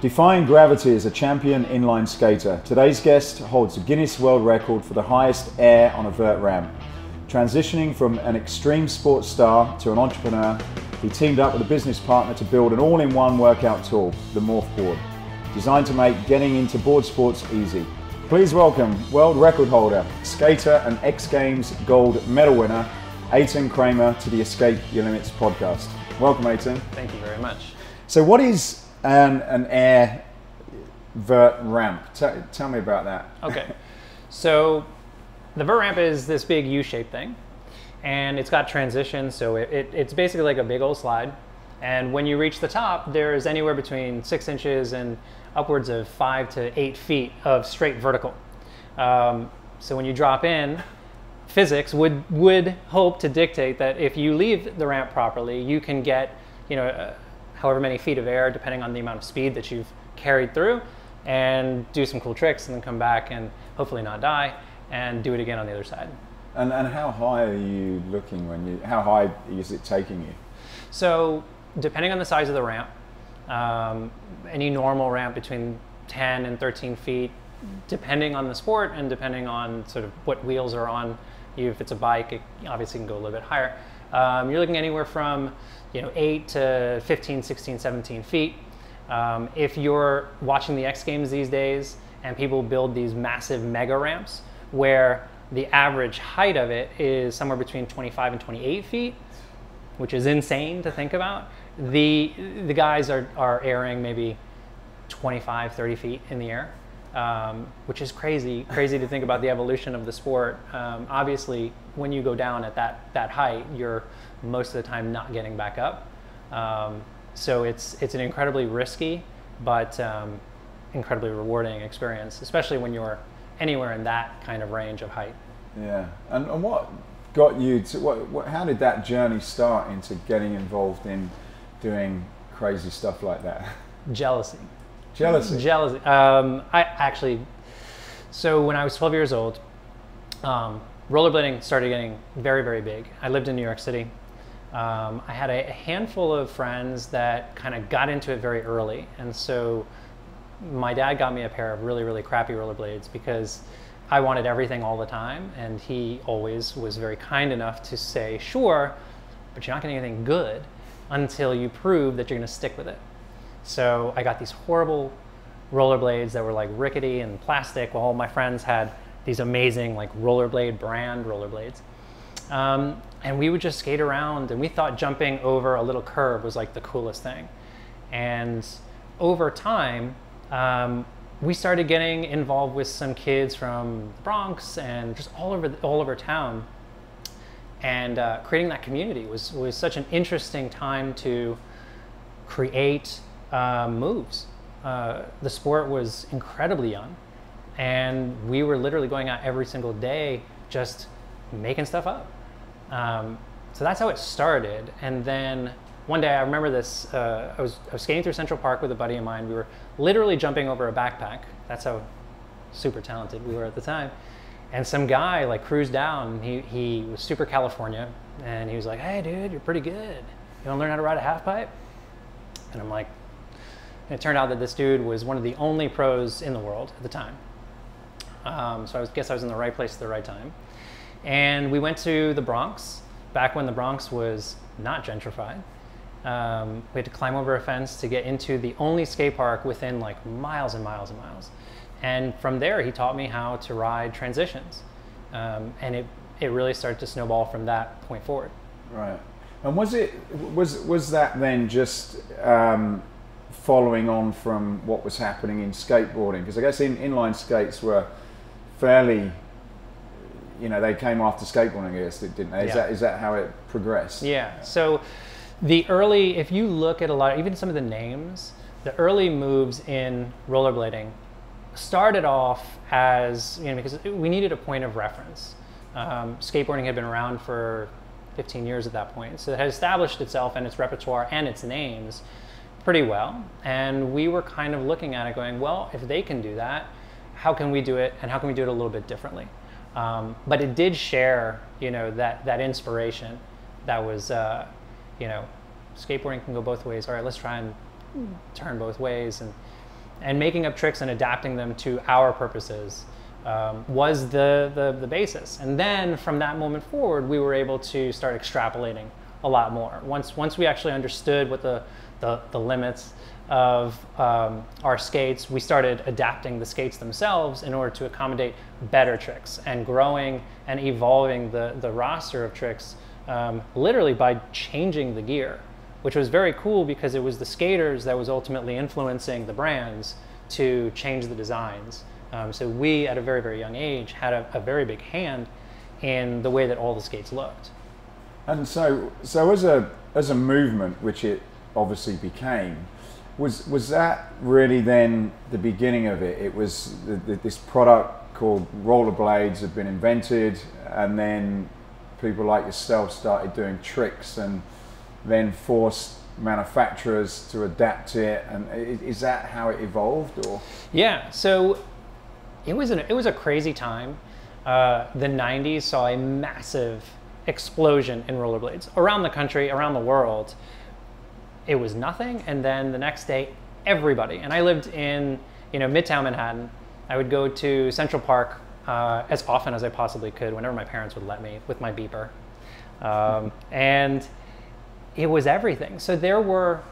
Defying gravity as a champion inline skater, today's guest holds the Guinness World Record for the highest air on a vert ramp. Transitioning from an extreme sports star to an entrepreneur, he teamed up with a business partner to build an all-in-one workout tool, the Morfboard, designed to make getting into board sports easy. Please welcome world record holder, skater and X Games gold medal winner, Eitan Kramer to the Escape Your Limits podcast. Welcome, Eitan. Thank you very much. So what is an air vert ramp? Tell me about that. Okay, so the vert ramp is this big U-shaped thing, and it's got transitions, so it's basically like a big old slide. And when you reach the top, there's anywhere between 6 inches and upwards of 5 to 8 feet of straight vertical. So when you drop in, physics would hope to dictate that if you leave the ramp properly, you can get, however many feet of air, depending on the amount of speed that you've carried through, and do some cool tricks, and then come back and hopefully not die, and do it again on the other side. And how high are you looking how high is it taking you? So depending on the size of the ramp, any normal ramp between 10 and 13 feet, depending on the sport and depending on sort of what wheels are on you. If it's a bike, it obviously can go a little bit higher. You're looking anywhere from 8 to 15, 16, 17 feet. If you're watching the X Games these days and people build these massive mega ramps where the average height of it is somewhere between 25 and 28 feet, which is insane to think about. The guys are airing maybe 25, 30 feet in the air, which is crazy to think about the evolution of the sport. Obviously, when you go down at that height, you're most of the time not getting back up. So it's an incredibly risky, but incredibly rewarding experience, especially when you're anywhere in that kind of range of height. Yeah, and what got you to, how did that journey start into getting involved in doing crazy stuff like that? Jealousy. Jealousy? Jealousy. So when I was 12 years old, rollerblading started getting very, very big. I lived in New York City. I had a handful of friends that kind of got into it very early. And so my dad got me a pair of really, really crappy rollerblades because I wanted everything all the time. And he always was very kind enough to say, sure, but you're not getting anything good until you prove that you're going to stick with it. So I got these horrible rollerblades that were like rickety and plastic, while all my friends had these amazing like rollerblade brand rollerblades. And we would just skate around, and we thought jumping over a little curb was like the coolest thing. And over time, we started getting involved with some kids from the Bronx and just all over town. And creating that community was such an interesting time to create moves. The sport was incredibly young, and we were literally going out every single day just making stuff up. So that's how it started. And then one day I remember this, I was skating through Central Park with a buddy of mine. We were literally jumping over a backpack. That's how super talented we were at the time. And some guy like cruised down. He was super California, and he was like, "Hey dude, you're pretty good. You wanna learn how to ride a half pipe?" And I'm like, and it turned out that this dude was one of the only pros in the world at the time. So I guess I was in the right place at the right time. And we went to the Bronx, back when the Bronx was not gentrified. We had to climb over a fence to get into the only skate park within like miles and miles and miles. And from there, he taught me how to ride transitions. And it really started to snowball from that point forward. Right. And was that then just following on from what was happening in skateboarding? Because I guess inline skates were fairly, they came after skateboarding, I guess, didn't they? Yeah. Is that how it progressed? Yeah. So if you look at even some of the names, the early moves in rollerblading started off as, because we needed a point of reference. Skateboarding had been around for 15 years at that point, so it had established itself and its repertoire and its names pretty well. And we were kind of looking at it going, well, if they can do that, how can we do it, and how can we do it a little bit differently? But it did share, that inspiration that was, skateboarding can go both ways. All right, let's try and turn both ways. And and making up tricks and adapting them to our purposes was the basis. And then from that moment forward, we were able to start extrapolating a lot more. Once we actually understood what the limits of our skates, we started adapting the skates themselves in order to accommodate better tricks and growing and evolving the roster of tricks literally by changing the gear, which was very cool because it was the skaters that was ultimately influencing the brands to change the designs. So we, at a very, very young age, had a very big hand in the way that all the skates looked. And so as a movement, which it obviously became, was that really then the beginning of it? It was this product called rollerblades had been invented, and then people like yourself started doing tricks and then forced manufacturers to adapt it. And is that how it evolved, or? Yeah, so it was a crazy time. The 90s saw a massive explosion in rollerblades around the country, around the world. It was nothing, and then the next day, everybody. And I lived in Midtown Manhattan. I would go to Central Park as often as I possibly could, whenever my parents would let me, with my beeper. And it was everything. So there were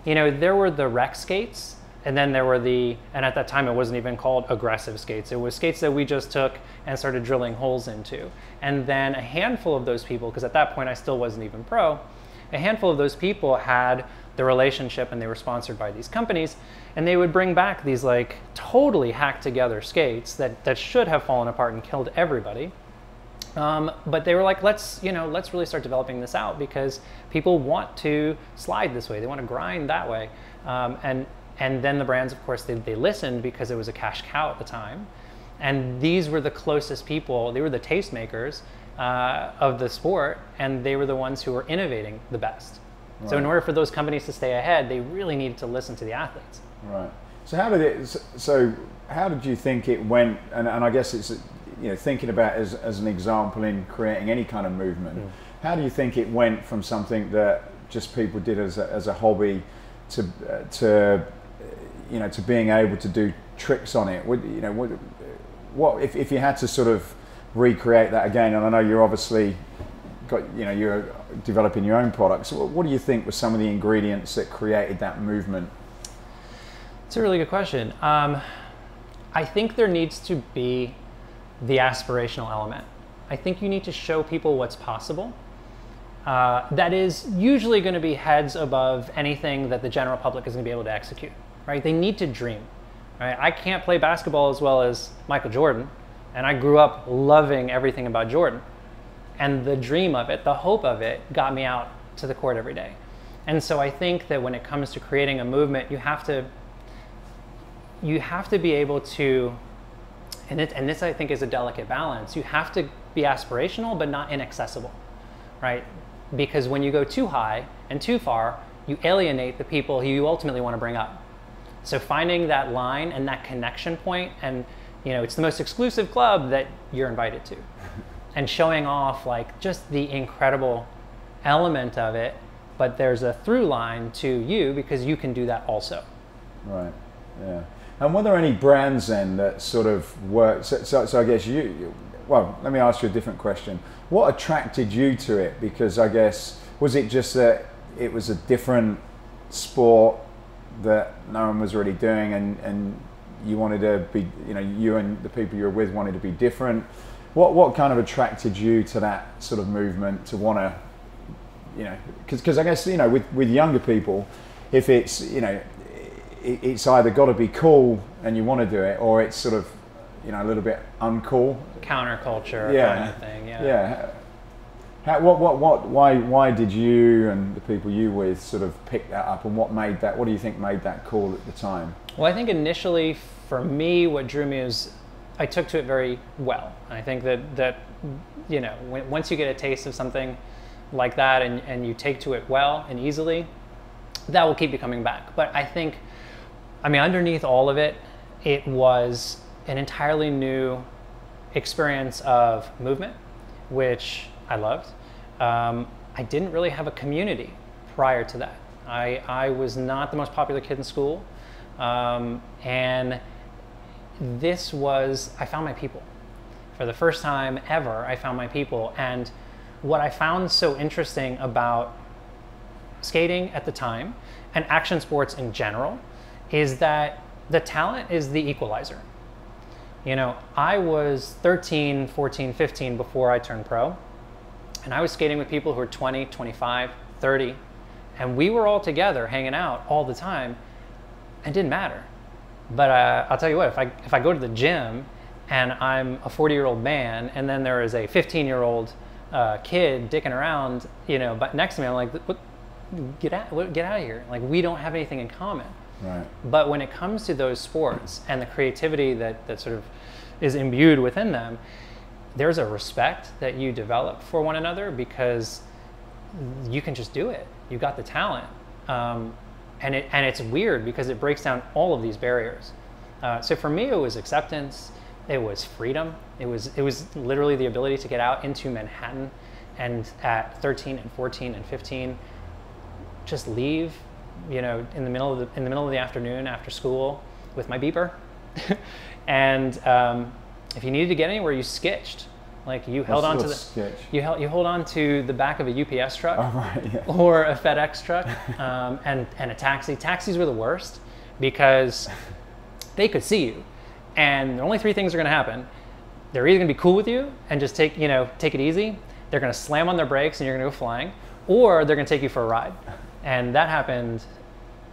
the rec skates, and then there were and at that time it wasn't even called aggressive skates. It was skates that we just took and started drilling holes into. And then a handful of those people, because at that point I still wasn't even pro, a handful of those people had the relationship and they were sponsored by these companies, and they would bring back these like totally hacked together skates that should have fallen apart and killed everybody. But they were like, let's really start developing this out because people want to slide this way. They want to grind that way. And then the brands, of course, they listened because it was a cash cow at the time. And these were the closest people. They were the tastemakers of the sport, and they were the ones who were innovating the best. Right. So in order for those companies to stay ahead, they really needed to listen to the athletes. Right. So how did you think it went? And I guess it's thinking about it as an example in creating any kind of movement. Mm. How do you think it went from something that just people did as a hobby to being able to do tricks on it? What if you had to sort of recreate that again? And I know you're obviously you're developing your own products. So what do you think were some of the ingredients that created that movement? It's a really good question. I think there needs to be the aspirational element. I think you need to show people what's possible. That is usually going to be heads above anything that the general public is going to be able to execute, right? They need to dream, right? I can't play basketball as well as Michael Jordan, and I grew up loving everything about Jordan. And the dream of it, the hope of it, got me out to the court every day. And so I think that when it comes to creating a movement, you have to be able to, and this I think is a delicate balance, you have to be aspirational but not inaccessible, right? Because when you go too high and too far, you alienate the people who you ultimately want to bring up. So finding that line and that connection point, and it's the most exclusive club that you're invited to. And showing off like just the incredible element of it, but there's a through line to you because you can do that also. Right, yeah. And were there any brands then that sort of worked? So I guess well, let me ask you a different question. What attracted you to it? Because I guess, was it just that it was a different sport that no one was really doing, and you wanted to be, you and the people you were with wanted to be different? What kind of attracted you to that sort of movement to want to, because I guess, with younger people, if it's, it's either got to be cool and you want to do it, or it's sort of, a little bit uncool. Counterculture kind of thing, yeah. Why did you and the people you with sort of pick that up, and what do you think made that cool at the time? Well, I think initially for me, what drew me was I took to it very well. And I think that once you get a taste of something like that and you take to it well and easily, that will keep you coming back. But I think, underneath all of it, it was an entirely new experience of movement, which I loved. I didn't really have a community prior to that. I was not the most popular kid in school. And this was, I found my people. For the first time ever, I found my people. And what I found so interesting about skating at the time and action sports in general is that the talent is the equalizer. You know, I was 13, 14, 15 before I turned pro, and I was skating with people who were 20, 25, 30, and we were all together hanging out all the time. It didn't matter. But I'll tell you what, if I go to the gym and I'm a 40-year-old man, and then there is a 15-year-old kid dicking around, you know, but next to me, I'm like, what, get out of here. Like, we don't have anything in common. Right. But when it comes to those sports and the creativity that sort of is imbued within them, there's a respect that you develop for one another because you can just do it. You got the talent. And it's weird because it breaks down all of these barriers. So for me, it was acceptance. It was freedom. It was literally the ability to get out into Manhattan and at 13 and 14 and 15, just leave, you know, in the middle of the afternoon after school with my beeper. And if you needed to get anywhere, you skitched. Like, you held on to you hold on to the back of a UPS truck, or a FedEx truck, and a taxi. Taxis were the worst because they could see you, and only three things are going to happen. They're either going to be cool with you and just take it easy. They're going to slam on their brakes and you're going to go flying, or they're going to take you for a ride. And that happened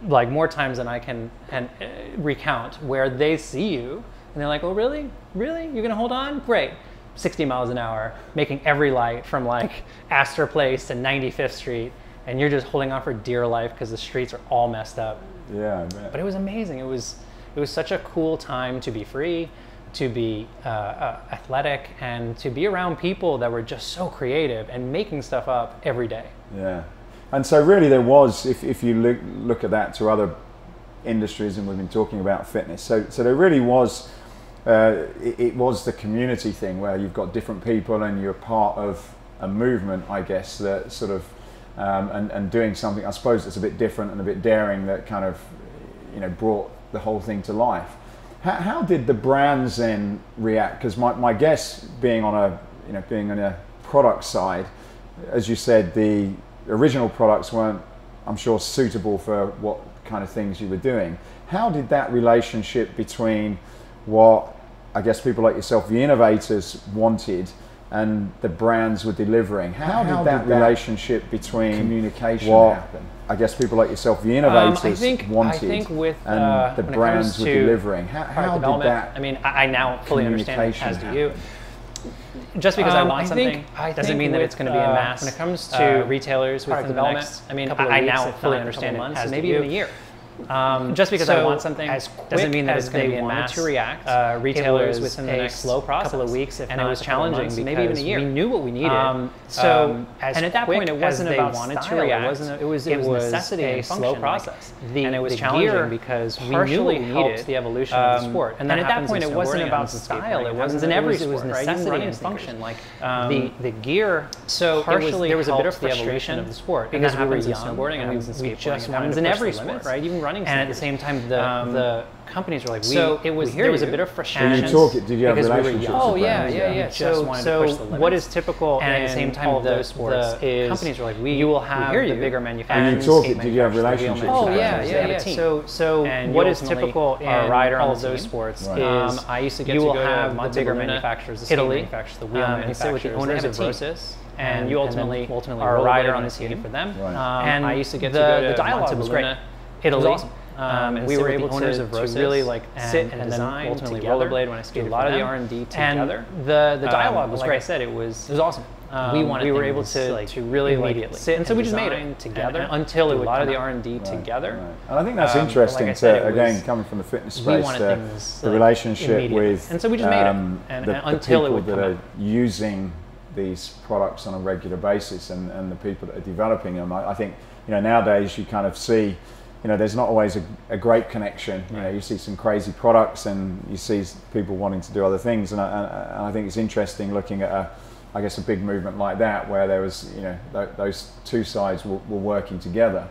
like more times than I can recount, where they see you and they're like, "Oh, really? Really? You're going to hold on? Great." 60 miles an hour, making every light from like Astor Place to 95th Street, and you're just holding on for dear life because the streets are all messed up. Yeah, I bet. But it was amazing. It was such a cool time to be free, to be athletic, and to be around people that were just so creative and making stuff up every day. Yeah, and so really there was, if you look at that to other industries, and we've been talking about fitness, so there really was. It was the community thing where you've got different people and you're part of a movement, I guess, that sort of and doing something, I suppose, that's a bit different and a bit daring, that kind of, you know, brought the whole thing to life. How did the brands then react? Because my guess, being on a product side, as you said, the original products weren't, I'm sure, suitable for what kind of things you were doing. How did that relationship between what I guess people like yourself, the innovators, wanted and the brands were delivering? How did that relationship between communication happen? I guess people like yourself, the innovators, wanted and the brands were delivering. How did that? I mean, I now fully understand it, as do you. Just because I want something doesn't mean that it's going to be in mass. When it comes to retailers within the next, I now fully understand it, as maybe even a year. Just because I want something doesn't mean that it's going to be in mass. To react, retailers within the next couple of weeks, and it was challenging because maybe even a year. We knew what we needed. And at that point, it wasn't about wanted to react. It was necessity and slow process. And it was challenging because we knew what we needed the evolution of the sport. And at that point, it wasn't about style. It wasn't in every sport. It was necessity and function. Like the gear. So partially there was a bit of frustration of the sport because we were young, snowboarding, and we just wanted in every sport, right? Even running. And at the same time, the companies were like, there was a bit of frustration. Did you have relationships? Oh yeah. So what is typical? And at the same time, all those sports is companies were like, you will have the bigger manufacturers. Did you have relationships? Oh yeah. So what is typical in all of those sports is I used to get to go to the bigger manufacturers, the skate manufacturers, the wheel manufacturers, and sit with the owners of Rosas. And you ultimately are a rider on the team for them. And I used to get to go to the dialogue was great. Italy. Awesome. And we were able to really like sit and design ultimately rollerblade when I skated a lot of the R&D together. And the dialogue was great. Like I said, it was awesome. We were able to really like sit, and so we just made it together until it would a lot of the R&D together. And I think that's interesting to, again, coming from the fitness space, the relationship with and so we just made it until it would that are using these products on a regular basis and the people that are developing them. I think, you know, nowadays you kind of see, you know, there's not always a great connection. You know, you see some crazy products and you see people wanting to do other things, and I think it's interesting looking at I guess a big movement like that where there was, you know, those two sides were working together.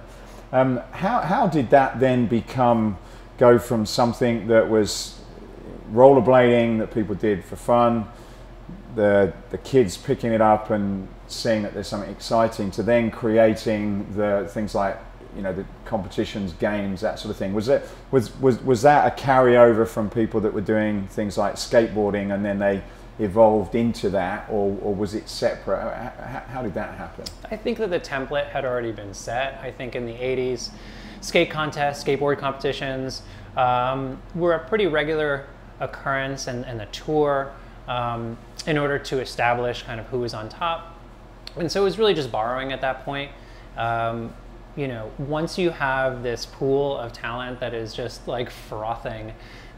How did that then become go from something that was rollerblading that people did for fun, the kids picking it up and seeing that there's something exciting, to then creating the things like, you know, the competitions, games, that sort of thing. Was that a carryover from people that were doing things like skateboarding and then they evolved into that, or was it separate? How did that happen? I think that the template had already been set. I think in the 80s, skate contests, skateboard competitions were a pretty regular occurrence, and the tour in order to establish kind of who was on top. And so it was really just borrowing at that point. You know, once you have this pool of talent that is just like frothing,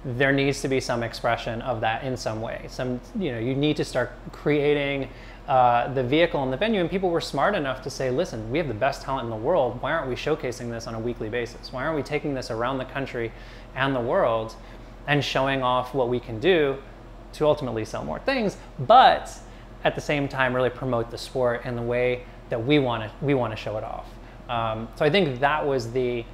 there needs to be some expression of that in some way. You know, you need to start creating the vehicle and the venue, and people were smart enough to say, listen, we have the best talent in the world. Why aren't we showcasing this on a weekly basis? Why aren't we taking this around the country and the world and showing off what we can do to ultimately sell more things, but at the same time really promote the sport in the way that we want to show it off. So I think that was the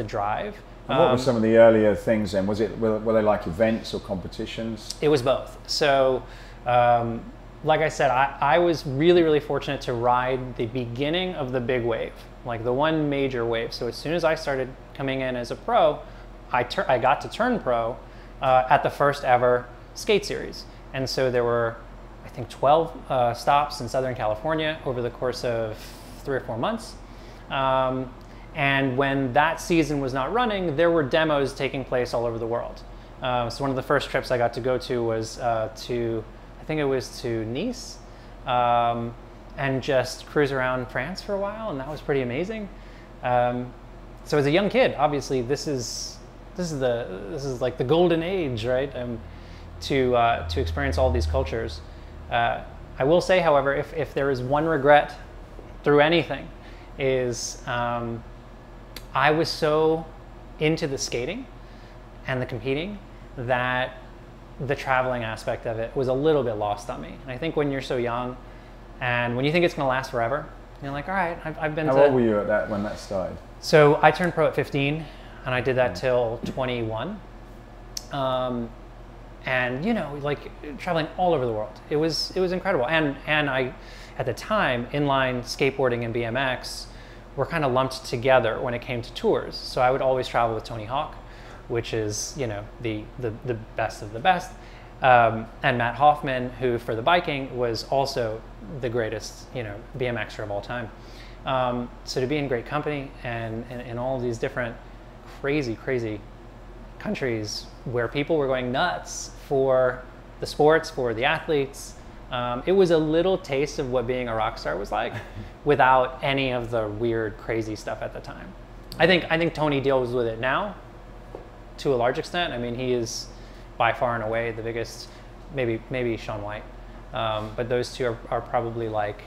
drive. And what were some of the earlier things then? Were they like events or competitions? It was both. So like I said, I was really fortunate to ride the beginning of the big wave, like the one major wave. So as soon as I started coming in as a pro, I got to turn pro at the first ever skate series. And so there were, I think, 12 stops in Southern California over the course of 3 or 4 months. And when that season was not running, there were demos taking place all over the world. So one of the first trips I got to go to was I think it was to Nice, and just cruise around France for a while, and that was pretty amazing. So as a young kid, obviously this is like the golden age, right? To experience all these cultures. I will say, however, if there is one regret through anything, is I was so into the skating and the competing that the traveling aspect of it was a little bit lost on me. And I think when you're so young and when you think it's going to last forever, you're like, all right, I've been How old were you at that when that started? So I turned pro at 15, and I did that till 21. And you know, like traveling all over the world, it was incredible. And I, at the time, inline skateboarding and BMX were kind of lumped together when it came to tours. So I would always travel with Tony Hawk, which is, you know, the best of the best, and Matt Hoffman, who for the biking was also the greatest, you know, BMXer of all time. So to be in great company and in all these different crazy countries where people were going nuts for the sports, for the athletes, it was a little taste of what being a rock star was like without any of the weird, crazy stuff at the time. I think Tony deals with it now to a large extent. I mean, he is by far and away the biggest, maybe Shaun White. But those two are probably like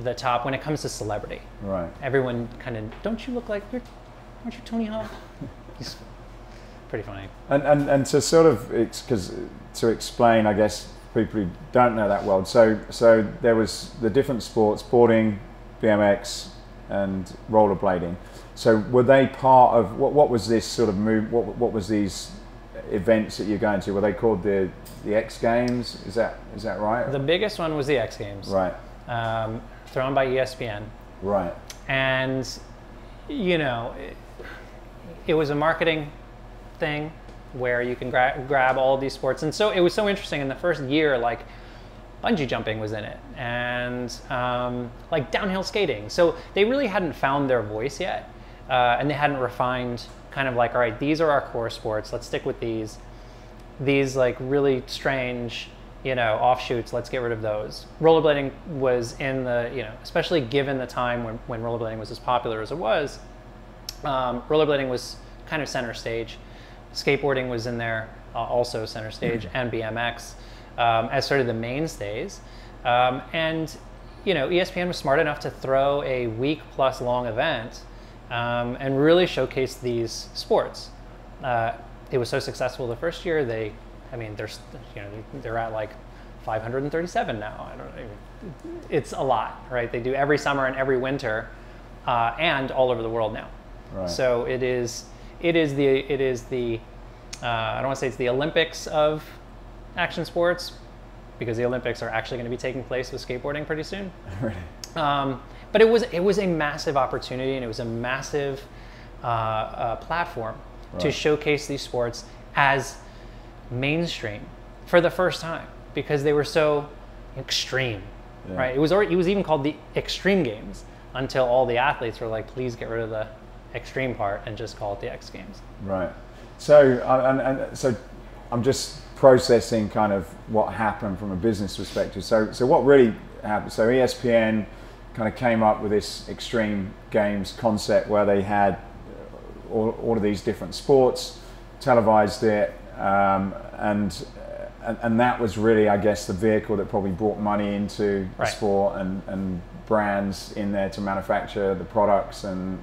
the top when it comes to celebrity. Right. Everyone kind of, don't you look like aren't you Tony Hawk? He's pretty funny. And to sort of, to explain, I guess, people who don't know that world. So there was the different sports, boarding, BMX, and rollerblading. So were they part of what was this sort of move? What was these events that you're going to? Were they called the X Games? Is that right? The biggest one was the X Games. Right. Thrown by ESPN. Right. And you know, it was a marketing thing where you can grab all of these sports, and so it was so interesting. In the first year, like bungee jumping was in it, and like downhill skating. So they really hadn't found their voice yet, and they hadn't refined kind of like, all right, these are our core sports. Let's stick with these. These like really strange, you know, offshoots. Let's get rid of those. Rollerblading was in the, you know, especially given the time when rollerblading was as popular as it was. Rollerblading was kind of center stage. Skateboarding was in there, also center stage, and BMX as sort of the mainstays. And you know, ESPN was smart enough to throw a week-plus long event and really showcase these sports. It was so successful the first year. They're at like 537 now. It's a lot, right? They do every summer and every winter, and all over the world now. Right. So it is it is the I don't want to say it's the Olympics of action sports, because the Olympics are actually going to be taking place with skateboarding pretty soon. But it was a massive opportunity, and it was a massive platform to showcase these sports as mainstream for the first time, because they were so extreme, right? It was even called the Extreme Games until all the athletes were like, please get rid of the extreme part and just call it the X Games. Right. So so I'm just processing kind of what happened from a business perspective. So what really happened? So ESPN kind of came up with this Extreme Games concept where they had all of these different sports, televised it, and that was really, I guess, the vehicle that probably brought money into the sport, and brands in there to manufacture the products, and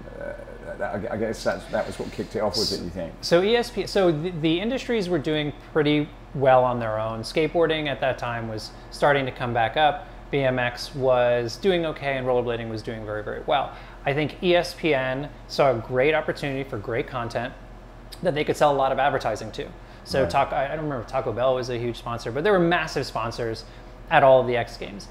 I guess that was what kicked it off, was it, you think? So the industries were doing pretty well on their own. Skateboarding at that time was starting to come back up. BMX was doing okay, and rollerblading was doing very, very well. I think ESPN saw a great opportunity for great content that they could sell a lot of advertising to. So I don't remember if Taco Bell was a huge sponsor, but there were massive sponsors at all of the X Games.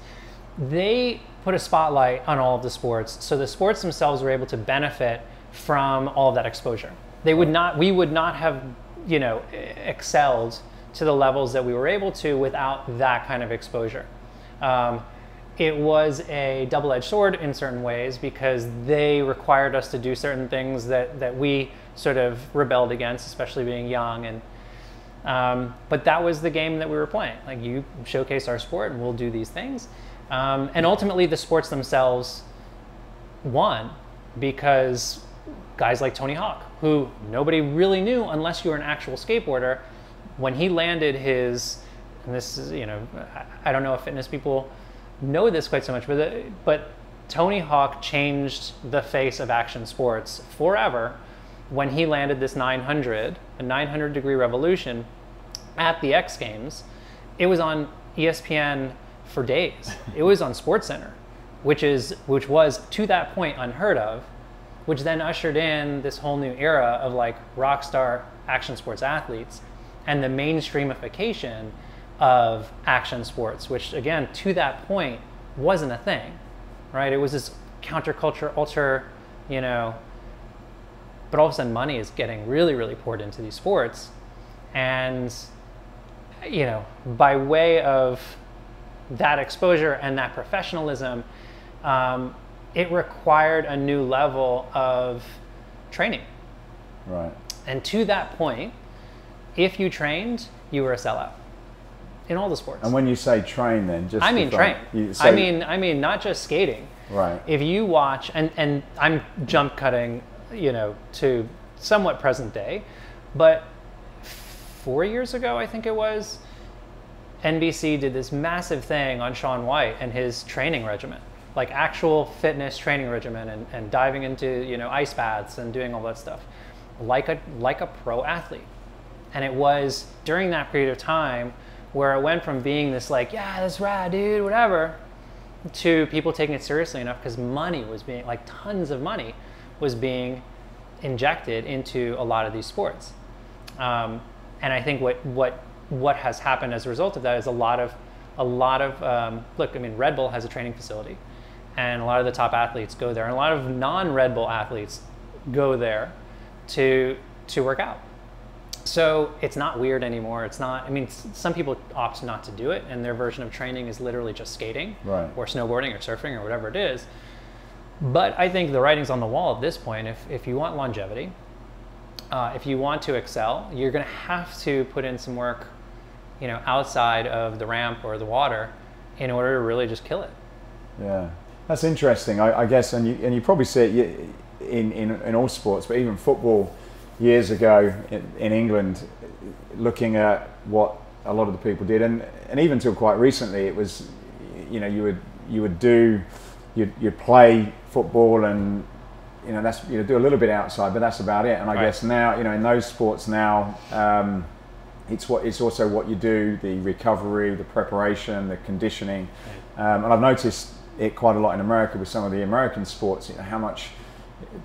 They put a spotlight on all of the sports, so the sports themselves were able to benefit from all of that exposure. We would not have, excelled to the levels that we were able to without that kind of exposure. It was a double-edged sword in certain ways, because they required us to do certain things that we sort of rebelled against, especially being young. But that was the game that we were playing. Like, you showcase our sport and we'll do these things. And ultimately the sports themselves won, because guys like Tony Hawk, who nobody really knew unless you were an actual skateboarder, when he landed his, and this is, I don't know if fitness people know this quite so much, but Tony Hawk changed the face of action sports forever when he landed this 900, a 900-degree revolution at the X Games. It was on ESPN for days. It was on SportsCenter, which was to that point unheard of, which then ushered in this whole new era of like rock star action sports athletes and the mainstreamification of action sports, which again, to that point, wasn't a thing, right? It was this counterculture, but all of a sudden money is getting really, really poured into these sports. And, by way of that exposure and that professionalism, it required a new level of training. Right. And to that point, if you trained, you were a sellout in all the sports. And when you say train, then just train. I mean not just skating. Right. If you watch, and I'm jump cutting, to somewhat present day, but 4 years ago, I think it was, NBC did this massive thing on Shaun White and his training regimen, like actual fitness training regimen, and diving into, ice baths and doing all that stuff, like a pro athlete. And it was during that period of time where it went from being this like, yeah, that's rad, dude, whatever, to people taking it seriously enough, because money was being, like, tons of money was being injected into a lot of these sports. And I think what has happened as a result of that is a lot of look, I mean, Red Bull has a training facility, and a lot of the top athletes go there, and a lot of non-Red Bull athletes go there to work out. So it's not weird anymore. It's not, I mean, some people opt not to do it, and their version of training is literally just skating, right, or snowboarding or surfing or whatever it is. But I think the writing's on the wall at this point. If you want longevity, if you want to excel, you're going to have to put in some work, outside of the ramp or the water, in order to really just kill it. Yeah, that's interesting. I guess, and you probably see it in all sports, but even football. Years ago in England, looking at what a lot of the people did, and even till quite recently, it was, you'd play football, and that's, do a little bit outside, but that's about it. And I guess now, in those sports now, it's also what you do, the recovery, the preparation, the conditioning, and I've noticed it quite a lot in America with some of the American sports. How much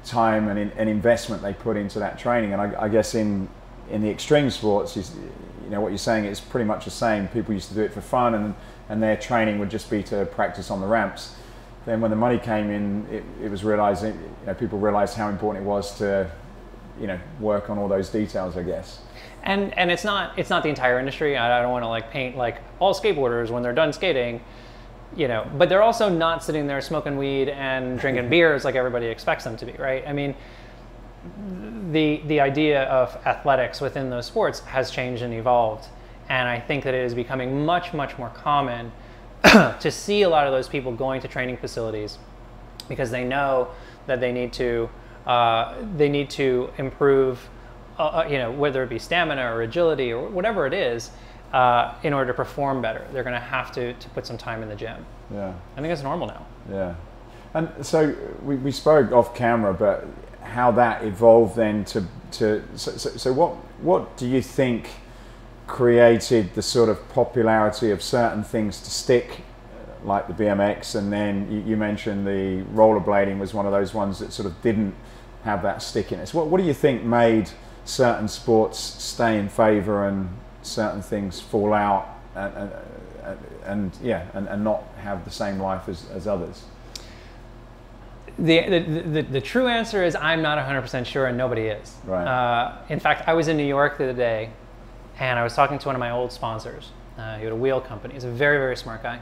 time and investment they put into that training. And I guess in the extreme sports, you know, what you're saying is pretty much the same. People used to do it for fun, and their training would just be to practice on the ramps. Then when the money came in, it was realizing, you know, people realized how important it was to, you know, work on all those details, I guess. And it's not the entire industry. I don't want to like paint like all skateboarders when they're done skating, you know, but they're also not sitting there smoking weed and drinking beers like everybody expects them to be, right? I mean, the idea of athletics within those sports has changed and evolved, and I think that it is becoming much more common to see a lot of those people going to training facilities because they know that they need to improve, you know, whether it be stamina or agility or whatever it is, in order to perform better. They're going to have to put some time in the gym. Yeah, I think it's normal now. Yeah, and so we spoke off camera, but how that evolved then so what do you think created the sort of popularity of certain things to stick, like the BMX, and then you mentioned the rollerblading was one of those ones that sort of didn't have that stickiness. What do you think made certain sports stay in favor and certain things fall out and not have the same life as others? The true answer is I'm not 100% sure, and nobody is. Right. In fact, I was in New York the other day, and I was talking to one of my old sponsors. He had a wheel company. He's a very smart guy.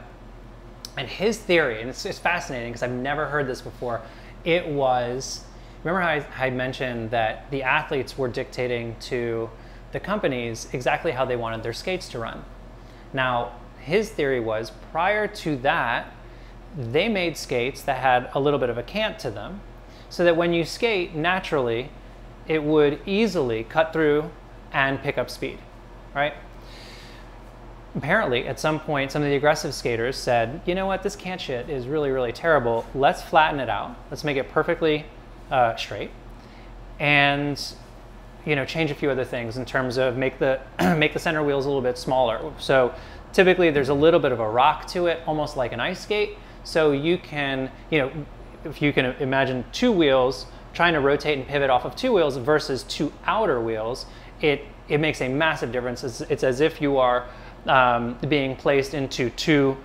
And his theory, and it's fascinating because I've never heard this before, it was, remember how I mentioned that the athletes were dictating to the companies exactly how they wanted their skates to run. Now, his theory was prior to that, they made skates that had a little bit of a cant to them so that when you skate naturally, it would easily cut through and pick up speed, right? Apparently, at some point, some of the aggressive skaters said, you know what, this cant shit is really terrible. Let's flatten it out. Let's make it perfectly straight. And, you know, change a few other things in terms of make the center wheels a little bit smaller. So typically there's a little bit of a rock to it, almost like an ice skate. So you can, you know, if you can imagine two wheels trying to rotate and pivot off of two wheels versus two outer wheels, it makes a massive difference. It's as if you are being placed into two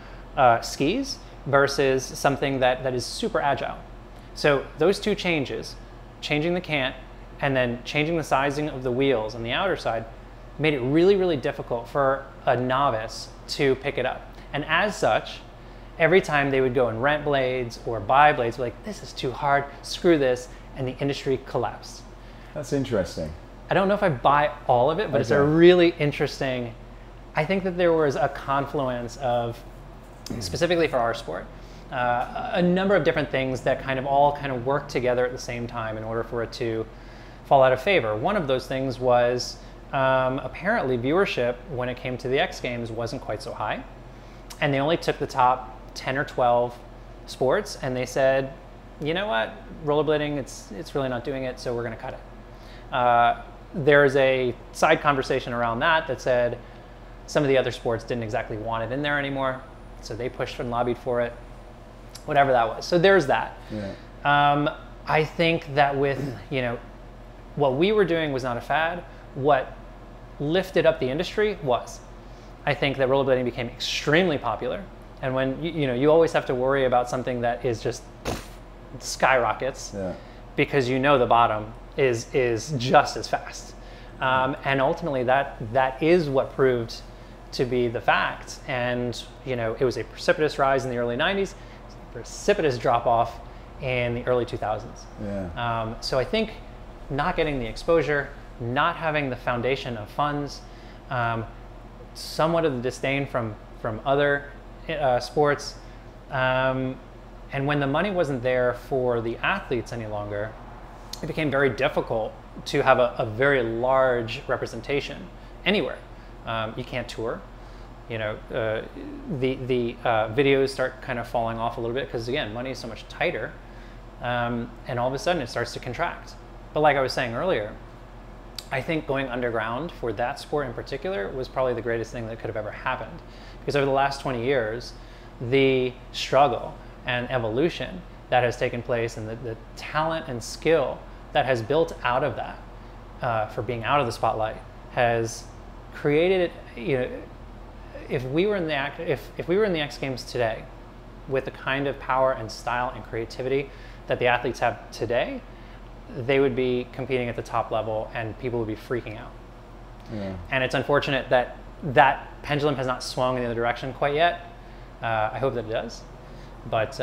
skis versus something that is super agile. So those two changes, changing the cant and then changing the sizing of the wheels on the outer side, made it really difficult for a novice to pick it up. And as such, every time they would go and rent blades or buy blades, like, this is too hard, screw this, and the industry collapsed. That's interesting. I don't know if I buy all of it, but Okay. It's a really interesting, I think that there was a confluence of, specifically for our sport, a number of different things that all worked together at the same time in order for it to fall out of favor. One of those things was apparently viewership when it came to the X Games wasn't quite so high. And they only took the top 10 or 12 sports and they said, you know what, rollerblading, it's really not doing it, so we're going to cut it. There's a side conversation around that said some of the other sports didn't exactly want it in there anymore, so they pushed and lobbied for it, whatever that was. So there's that. Yeah. I think that with, you know, what we were doing was not a fad. What lifted up the industry was. I think that rollerblading became extremely popular. And when, you know, you always have to worry about something that is just skyrockets, yeah, because you know the bottom is just as fast. And ultimately that is what proved to be the fact. And, you know, it was a precipitous rise in the early 90s, precipitous drop off in the early 2000s. Yeah. So I think not getting the exposure, not having the foundation of funds, somewhat of the disdain from other sports, and when the money wasn't there for the athletes any longer, it became very difficult to have a very large representation anywhere. You can't tour. You know, the videos start kind of falling off a little bit because, again, money is so much tighter, and all of a sudden it starts to contract. But like I was saying earlier, I think going underground for that sport in particular was probably the greatest thing that could have ever happened. Because over the last 20 years, the struggle and evolution that has taken place and the talent and skill that has built out of that for being out of the spotlight has created, you know, if we were in the X Games today with the kind of power and style and creativity that the athletes have today, they would be competing at the top level and people would be freaking out. Yeah. And it's unfortunate that that pendulum has not swung in the other direction quite yet. I hope that it does. But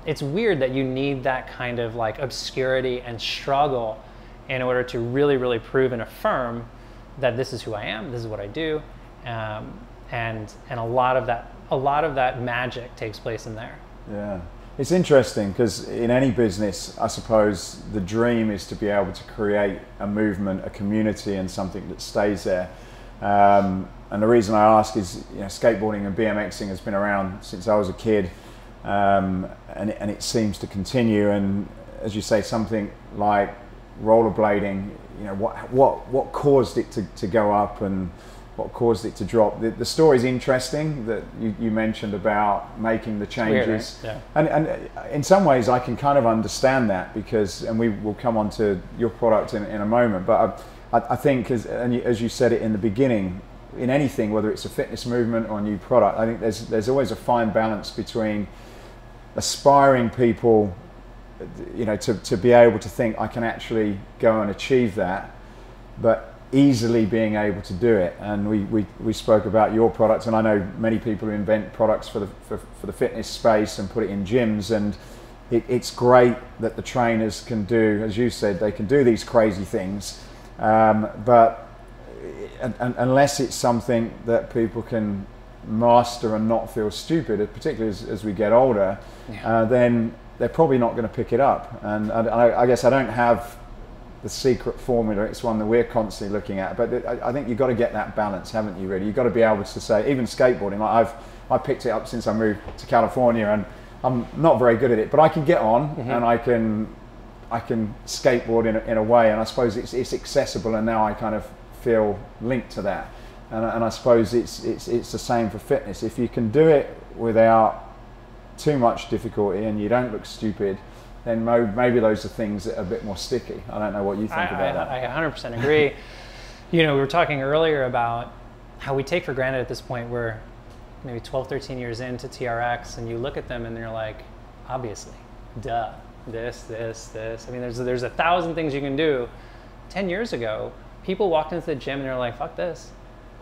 it's weird that you need that kind of like obscurity and struggle in order to really, really prove and affirm that this is who I am, this is what I do, and a lot of that magic takes place in there. Yeah, it's interesting because in any business, I suppose the dream is to be able to create a movement, a community, and something that stays there. And the reason I ask is, you know, skateboarding and BMXing has been around since I was a kid, and it seems to continue. And as you say, something like rollerblading, you know, what caused it to go up and what caused it to drop? The story is interesting that you mentioned about making the changes. Weird, right? Yeah. And in some ways I can kind of understand that because, and we will come on to your product in a moment, but I think as you said it in the beginning, in anything, whether it's a fitness movement or a new product, I think there's always a fine balance between aspiring people, you know, to be able to think I can actually go and achieve that, but easily being able to do it. And we spoke about your products, and I know many people who invent products for the fitness space and put it in gyms, and it's great that the trainers can do, as you said, they can do these crazy things, but unless it's something that people can master and not feel stupid, particularly as we get older, then they're probably not going to pick it up. And I guess I don't have the secret formula. It's one that we're constantly looking at, but I think you've got to get that balance, haven't you, really? You've got to be able to say, even skateboarding, like I picked it up since I moved to California, and I'm not very good at it, but I can get on, and I can skateboard in a way, and I suppose it's accessible, and now I kind of feel linked to that. And I suppose it's the same for fitness. If you can do it without too much difficulty and you don't look stupid, then maybe those are things that are a bit more sticky. I don't know what you think about that. I 100% agree. You know, we were talking earlier about how we take for granted at this point, we're maybe 12, 13 years into TRX, and you look at them and you're like, obviously, duh, this. I mean, there's 1,000 things you can do. 10 years ago, people walked into the gym and they're like, fuck this.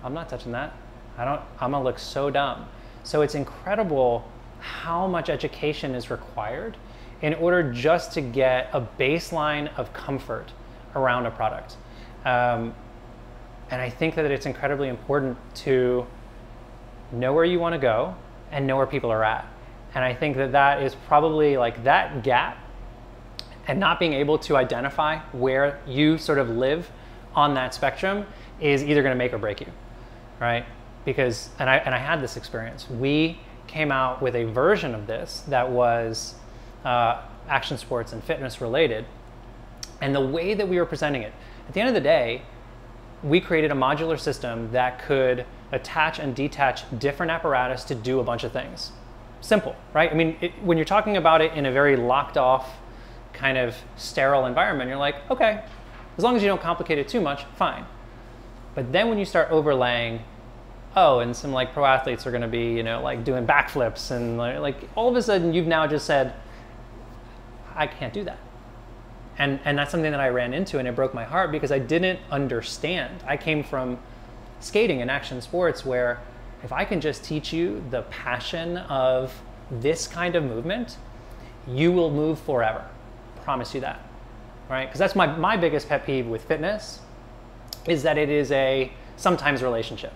I'm not touching that. I'm gonna look so dumb. So it's incredible how much education is required in order just to get a baseline of comfort around a product. And I think that it's incredibly important to know where you want to go and know where people are at. And I think that is probably like that gap, and not being able to identify where you sort of live on that spectrum is either going to make or break you, right? Because, and I had this experience. We came out with a version of this that was action sports and fitness related, and the way that we were presenting it, at the end of the day, we created a modular system that could attach and detach different apparatus to do a bunch of things. Simple, right? I mean, when you're talking about it in a very locked off, kind of sterile environment, you're like, okay, as long as you don't complicate it too much, fine. But then when you start overlaying, oh, and some like pro athletes are going to be, you know, like doing backflips, and like all of a sudden you've now just said, I can't do that. And that's something that I ran into, and it broke my heart because I didn't understand. I came from skating and action sports where if I can just teach you the passion of this kind of movement, you will move forever. Promise you that, right? Because that's my biggest pet peeve with fitness, is that it is a sometimes relationship.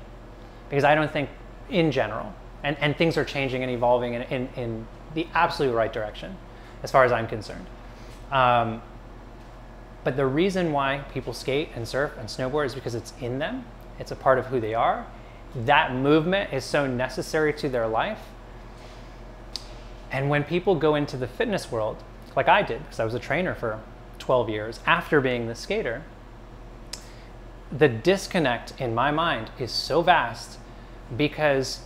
Because I don't think in general, and things are changing and evolving in the absolute right direction, as far as I'm concerned. But the reason why people skate and surf and snowboard is because it's in them. It's a part of who they are. That movement is so necessary to their life. And when people go into the fitness world, like I did, because I was a trainer for 12 years after being the skater, the disconnect in my mind is so vast, because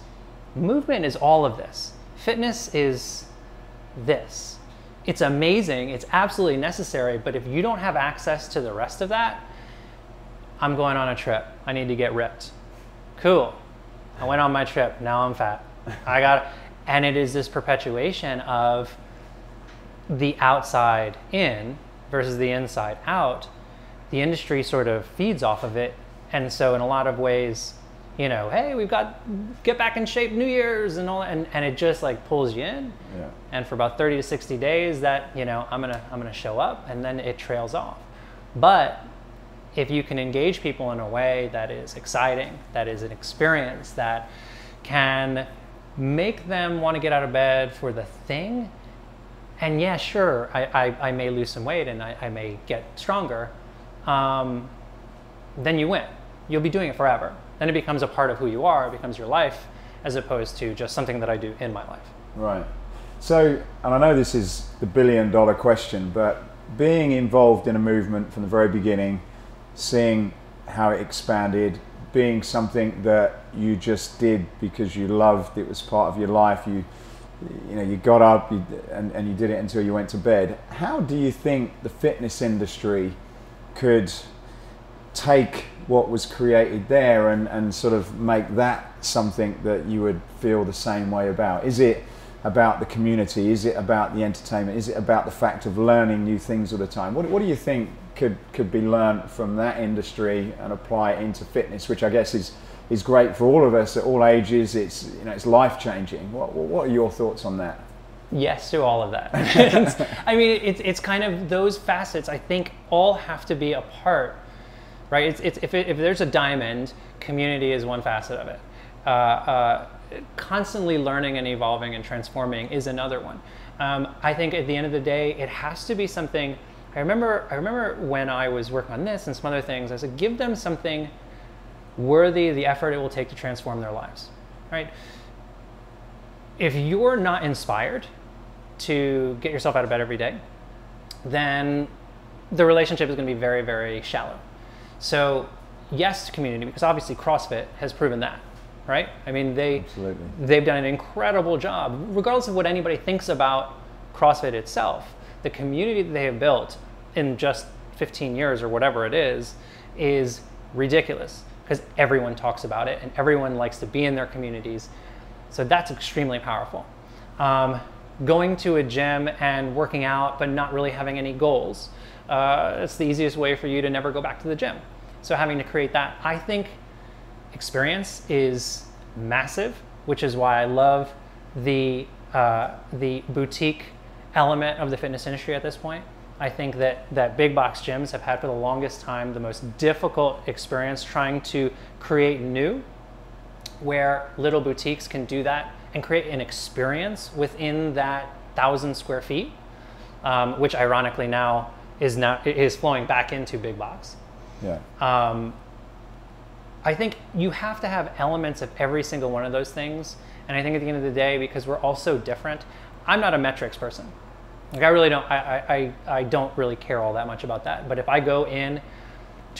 movement is all of this. Fitness is this. it's amazing, it's absolutely necessary, but if you don't have access to the rest of that, I'm going on a trip. I need to get ripped. Cool. I went on my trip. Now I'm fat. And it is this perpetuation of the outside in versus the inside out. The industry sort of feeds off of it. And so in a lot of ways, you know, hey, we've got get back in shape New Year's and all that, and it just like pulls you in. Yeah. And for about 30 to 60 days that, you know, I'm gonna show up, and then it trails off. But if you can engage people in a way that is exciting, that is an experience, that can make them want to get out of bed for the thing, and yeah, sure, I may lose some weight and I may get stronger, then you win. You'll be doing it forever. Then it becomes a part of who you are, it becomes your life, as opposed to just something that I do in my life. Right. So, and I know this is the billion-dollar question, but being involved in a movement from the very beginning, seeing how it expanded, being something that you just did because you loved, it was part of your life, you know, you got up and you did it until you went to bed. How do you think the fitness industry could take what was created there and sort of make that something that you would feel the same way about? Is it about the community? Is it about the entertainment? Is it about the fact of learning new things all the time? What do you think could be learned from that industry and apply it into fitness, which I guess is great for all of us at all ages? It's, you know, it's life-changing. What are your thoughts on that? Yes to all of that. I mean, it's kind of those facets, I think, all have to be a part, right? If there's a diamond, community is one facet of it. Constantly learning and evolving and transforming is another one. I think at the end of the day, it has to be something. I remember when I was working on this and some other things, I said, give them something worthy of the effort it will take to transform their lives, right? If you're not inspired to get yourself out of bed every day, then the relationship is going to be very, very shallow. So yes to community, because obviously CrossFit has proven that, right? I mean, they've done an incredible job, regardless of what anybody thinks about CrossFit itself. The community that they have built in just 15 years or whatever it is ridiculous, because everyone talks about it and everyone likes to be in their communities. So that's extremely powerful. Going to a gym and working out but not really having any goals, it's the easiest way for you to never go back to the gym. So having to create that, I think experience is massive, which is why I love the boutique element of the fitness industry at this point. I think that big box gyms have had for the longest time the most difficult experience trying to create new, where little boutiques can do that and create an experience within that 1,000 square feet, which ironically now is flowing back into big box. Yeah. I think you have to have elements of every single one of those things. And I think at the end of the day, because we're all so different, I'm not a metrics person. Like I really don't, I don't really care all that much about that. But if I go in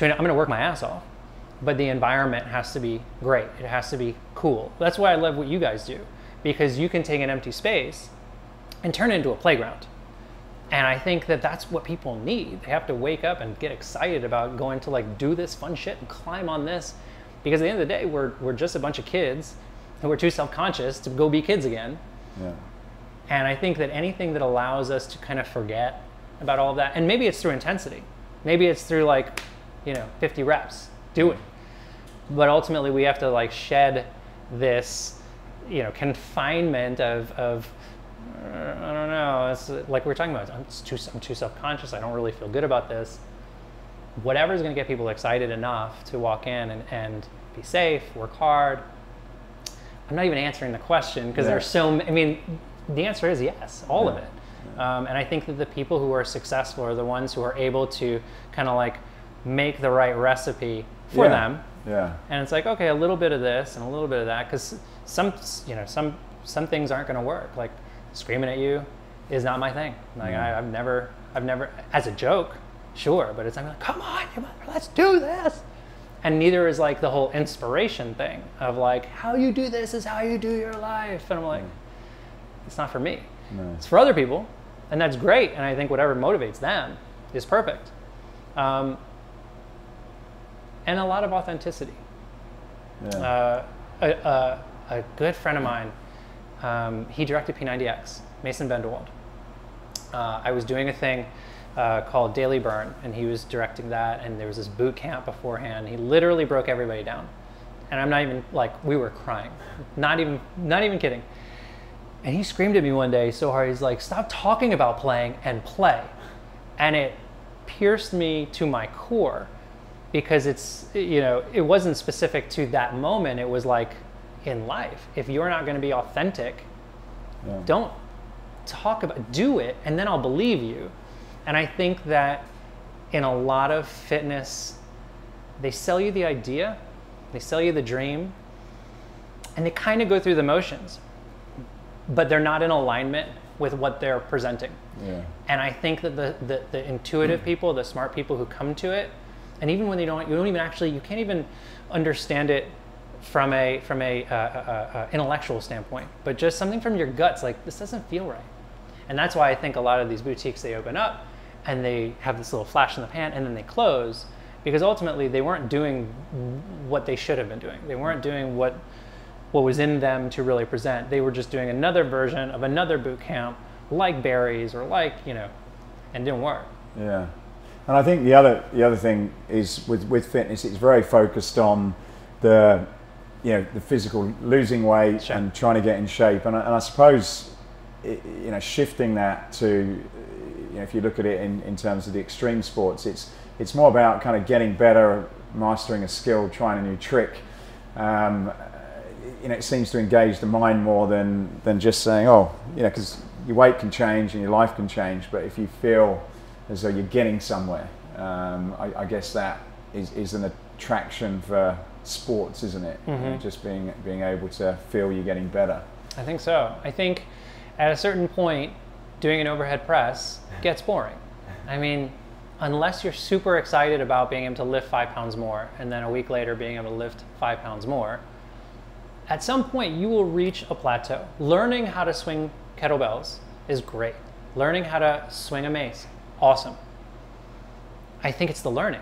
I'm going to work my ass off, but the environment has to be great. It has to be cool. That's why I love what you guys do, because you can take an empty space and turn it into a playground. And I think that that's what people need. They have to wake up and get excited about going to like do this fun shit and climb on this, because at the end of the day, we're just a bunch of kids who are too self-conscious to go be kids again. Yeah. And I think that anything that allows us to kind of forget about all of that, and maybe it's through intensity, maybe it's through like, 50 reps, do it. But ultimately we have to like shed this, confinement of I don't know, it's like we were talking about, I'm too self-conscious, I don't really feel good about this. Whatever is going to get people excited enough to walk in and be safe, work hard. I'm not even answering the question because there's the answer is yes, all of it. And I think that the people who are successful are the ones who are able to kind of like make the right recipe for them. Yeah. And it's like, okay, a little bit of this and a little bit of that, because some things aren't going to work. Like screaming at you is not my thing. Like I've never, as a joke, sure, but it's like, come on, let's do this. And neither is like the whole inspiration thing of like, how you do this is how you do your life. And I'm like, it's not for me. No. It's for other people. And that's great. And I think whatever motivates them is perfect. And a lot of authenticity. Yeah. A good friend of mine, he directed P90X, Mason Vanderwald. I was doing a thing called Daily Burn, and he was directing that, and there was this boot camp beforehand. He literally broke everybody down. And I'm not even, like, we were crying. Not even kidding. And he screamed at me one day so hard, he's like, stop talking about playing and play. And it pierced me to my core, because it's, you know, it wasn't specific to that moment. It was like in life, if you're not going to be authentic, don't talk about, do it, and then I'll believe you. And I think that in a lot of fitness, they sell you the idea, they sell you the dream, and they kind of go through the motions, but they're not in alignment with what they're presenting. Yeah. And I think that the intuitive people, the smart people who come to it, and even when you don't even actually, you can't even understand it from a intellectual standpoint, but just something from your guts, like, this doesn't feel right. And that's why I think a lot of these boutiques, they open up and they have this little flash in the pan and then they close, because ultimately they weren't doing what they should have been doing. They weren't doing what was in them to really present. They were just doing another version of another boot camp, like Barry's or like, you know, and it didn't work. Yeah. And I think the other thing is with fitness, it's very focused on the, you know, the physical, losing weight, sure, and trying to get in shape. And I suppose, you know, shifting that to, you know, if you look at it in terms of the extreme sports, it's more about kind of getting better, mastering a skill, trying a new trick. You know, it seems to engage the mind more than just saying, oh, you know, because your weight can change and your life can change, but if you feel as though you're getting somewhere, I guess that is an attraction for sports, isn't it? Mm-hmm. You know, just being able to feel you're getting better. I think so. I think at a certain point, doing an overhead press gets boring. I mean, unless you're super excited about being able to lift 5 pounds more, and then a week later being able to lift 5 pounds more, at some point you will reach a plateau. Learning how to swing kettlebells is great. Learning how to swing a mace, awesome. I think it's the learning,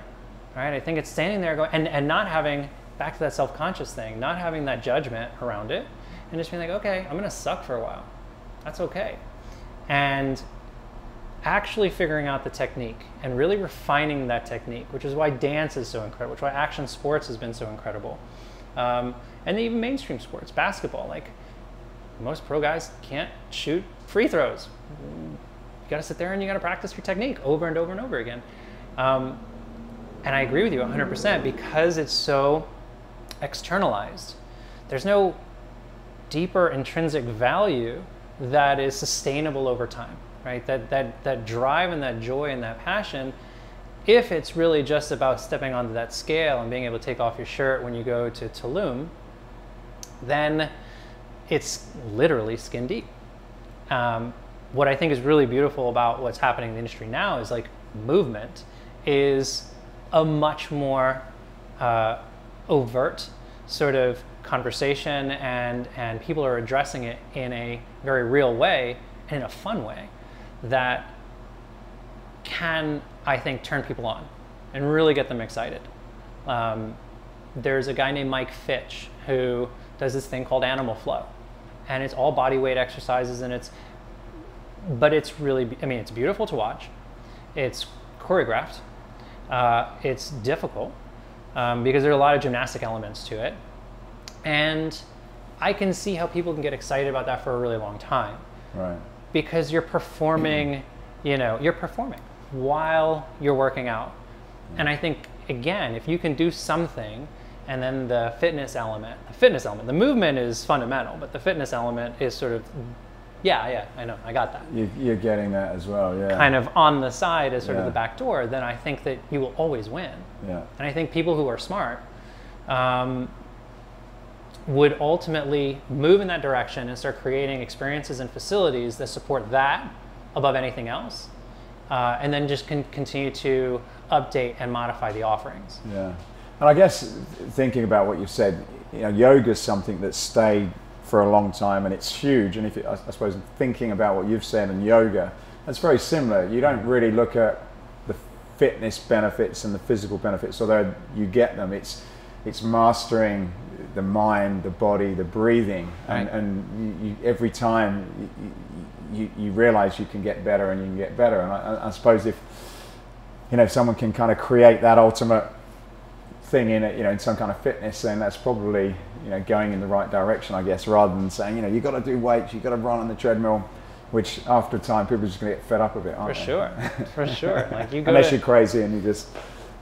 right? I think it's standing there going, and not having, back to that self-conscious thing, not having that judgment around it, and just being like, okay, I'm gonna suck for a while. That's okay. And actually figuring out the technique and really refining that technique, which is why dance is so incredible, which is why action sports has been so incredible. And even mainstream sports, basketball, like most pro guys can't shoot free throws. You gotta sit there and you gotta practice your technique over and over and over again. And I agree with you 100%, because it's so externalized. There's no deeper intrinsic value that is sustainable over time, right? That drive and that joy and that passion, if it's really just about stepping onto that scale and being able to take off your shirt when you go to Tulum, then it's literally skin deep. What I think is really beautiful about what's happening in the industry now is like movement is a much more overt sort of conversation, and people are addressing it in a very real way and in a fun way that can, I think, turn people on and really get them excited. There's a guy named Mike Fitch who does this thing called Animal Flow, and it's all body weight exercises, and but it's really, I mean, it's beautiful to watch. It's choreographed. It's difficult because there are a lot of gymnastic elements to it. And I can see how people can get excited about that for a really long time. Right. Because you're performing, you know, you're performing while you're working out. And I think, again, if you can do something, and then the fitness element, the movement is fundamental, but the fitness element is sort of, yeah, I know, I got that. You're getting that as well, yeah. Kind of on the side as sort of the back door, then I think that you will always win. Yeah. And I think people who are smart would ultimately move in that direction and start creating experiences and facilities that support that above anything else, and then just continue to update and modify the offerings. Yeah. And I guess thinking about what you've said, you know, yoga is something that's stayed for a long time and it's huge. And I suppose thinking about what you've said and yoga, That's very similar. You don't really look at the fitness benefits and the physical benefits, although you get them. It's mastering the mind, the body, the breathing, and you, every time you realize you can get better and you can get better. And I suppose if someone can kind of create that ultimate thing in it, in some kind of fitness, then that's probably going in the right direction, I guess, rather than saying you've got to do weights, you've got to run on the treadmill, which after a time people are just going to get fed up of it, aren't they? For sure. Like you go unless you're crazy and you just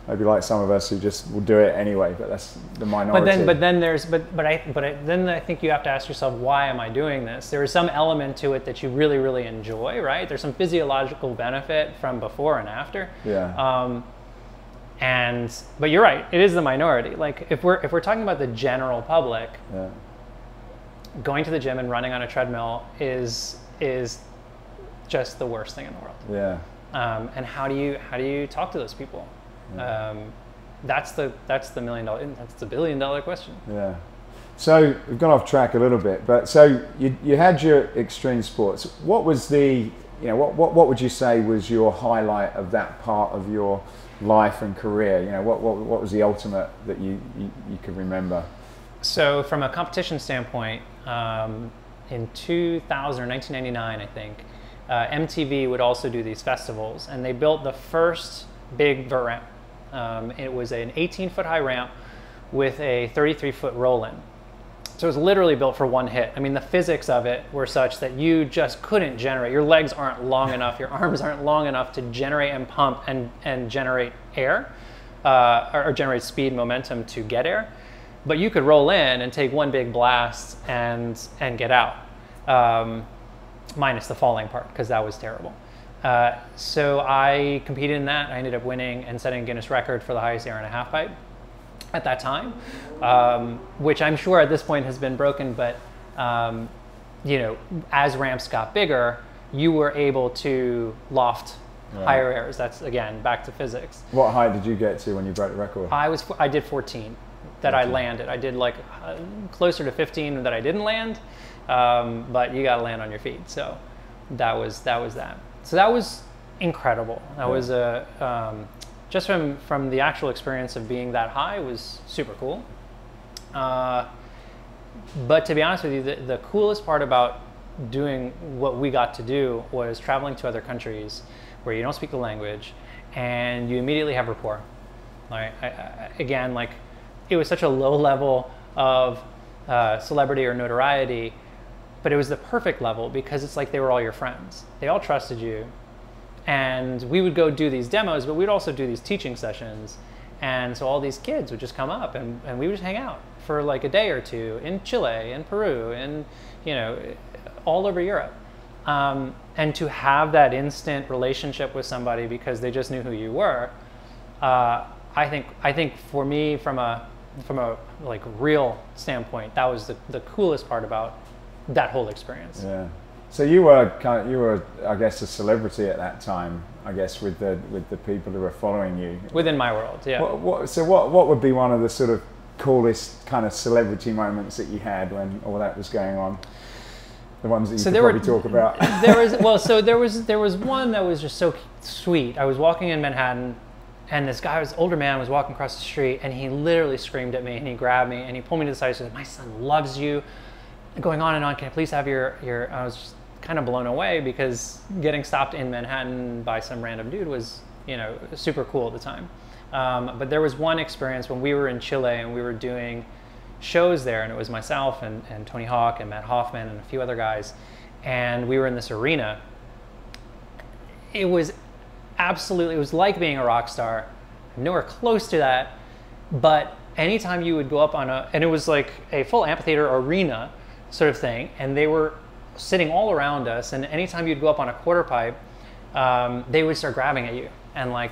maybe like some of us who just will do it anyway, but that's the minority. But then I think you have to ask yourself, why am I doing this? There is some element to it that you really, really enjoy, right? There's some physiological benefit from before and after. Yeah. But you're right, it is the minority. Like if we're talking about the general public, going to the gym and running on a treadmill is just the worst thing in the world. Yeah. And how do you talk to those people? Yeah. That's the $1 million, that's the $1 billion question. Yeah. So we've gone off track a little bit, but so you had your extreme sports. What was what would you say was your highlight of that part of your life and career? What was the ultimate that you could remember? So from a competition standpoint, in 2000 or 1999, I think, MTV would also do these festivals, and they built the first big vert ramp. It was an 18-foot high ramp with a 33-foot roll-in. So it was literally built for one hit. I mean, the physics of it were such that you just couldn't generate. Your legs aren't long enough, your arms aren't long enough to generate and pump and generate air, or generate speed, momentum to get air. But you could roll in and take one big blast and get out, minus the falling part, because that was terrible. So I competed in that. I ended up winning and setting a Guinness record for the highest air in a half pipe at that time, which I'm sure at this point has been broken, but as ramps got bigger, you were able to loft higher airs. That's, again, back to physics. What height did you get to when you broke the record? I did 14 that I landed. I did like closer to 15 that I didn't land, but you got to land on your feet. So that was that. So that was incredible. That was just from the actual experience of being that high was super cool. But to be honest with you, the coolest part about doing what we got to do was traveling to other countries where you don't speak the language and you immediately have rapport. Like, again, like it was such a low level of celebrity or notoriety, but it was the perfect level because it's like they were all your friends. They all trusted you. And we would go do these demos, but we'd also do these teaching sessions. And so all these kids would just come up and we would just hang out for like a day or two in Chile, in Peru, and all over Europe. And to have that instant relationship with somebody because they just knew who you were, I think for me, from a like real standpoint, that was the coolest part about that whole experience. Yeah. So you were I guess a celebrity at that time, I guess, with the people who were following you within my world. Yeah. What would be one of the sort of coolest kind of celebrity moments that you had when all that was going on? The ones that you could probably talk about. There was one that was just so sweet. I was walking in Manhattan, and this guy, this older man, was walking across the street, and he literally screamed at me, and he grabbed me, and he pulled me to the side and said, "My son loves you." Going on and on, can I please have your I was just kind of blown away because getting stopped in Manhattan by some random dude was, super cool at the time. But there was one experience when we were in Chile and we were doing shows there, and it was myself and Tony Hawk and Matt Hoffman and a few other guys, and we were in this arena. It was like being a rock star. Nowhere close to that, but anytime you would go up and it was like a full amphitheater arena sort of thing, and they were sitting all around us, and anytime you'd go up on a quarter pipe, they would start grabbing at you and like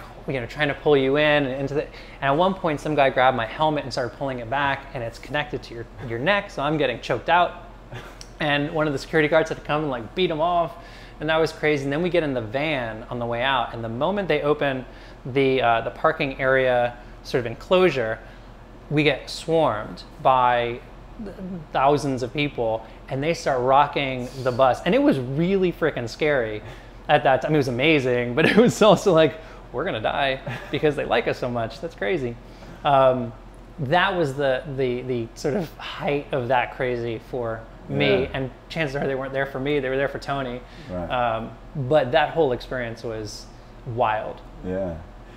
trying to pull you in and into and at one point some guy grabbed my helmet and started pulling it back, and it's connected to your neck, so I'm getting choked out, and one of the security guards had to come and like beat him off, and that was crazy. And then we get in the van on the way out, and the moment they open the parking area sort of enclosure, we get swarmed by thousands of people, and they start rocking the bus, and it was really freaking scary. at that time. It was amazing, but it was also like, we're gonna die because they like us so much. That's crazy. That was the sort of height of that crazy for me, and chances are they weren't there for me, they were there for Tony. Right. But that whole experience was wild. Yeah.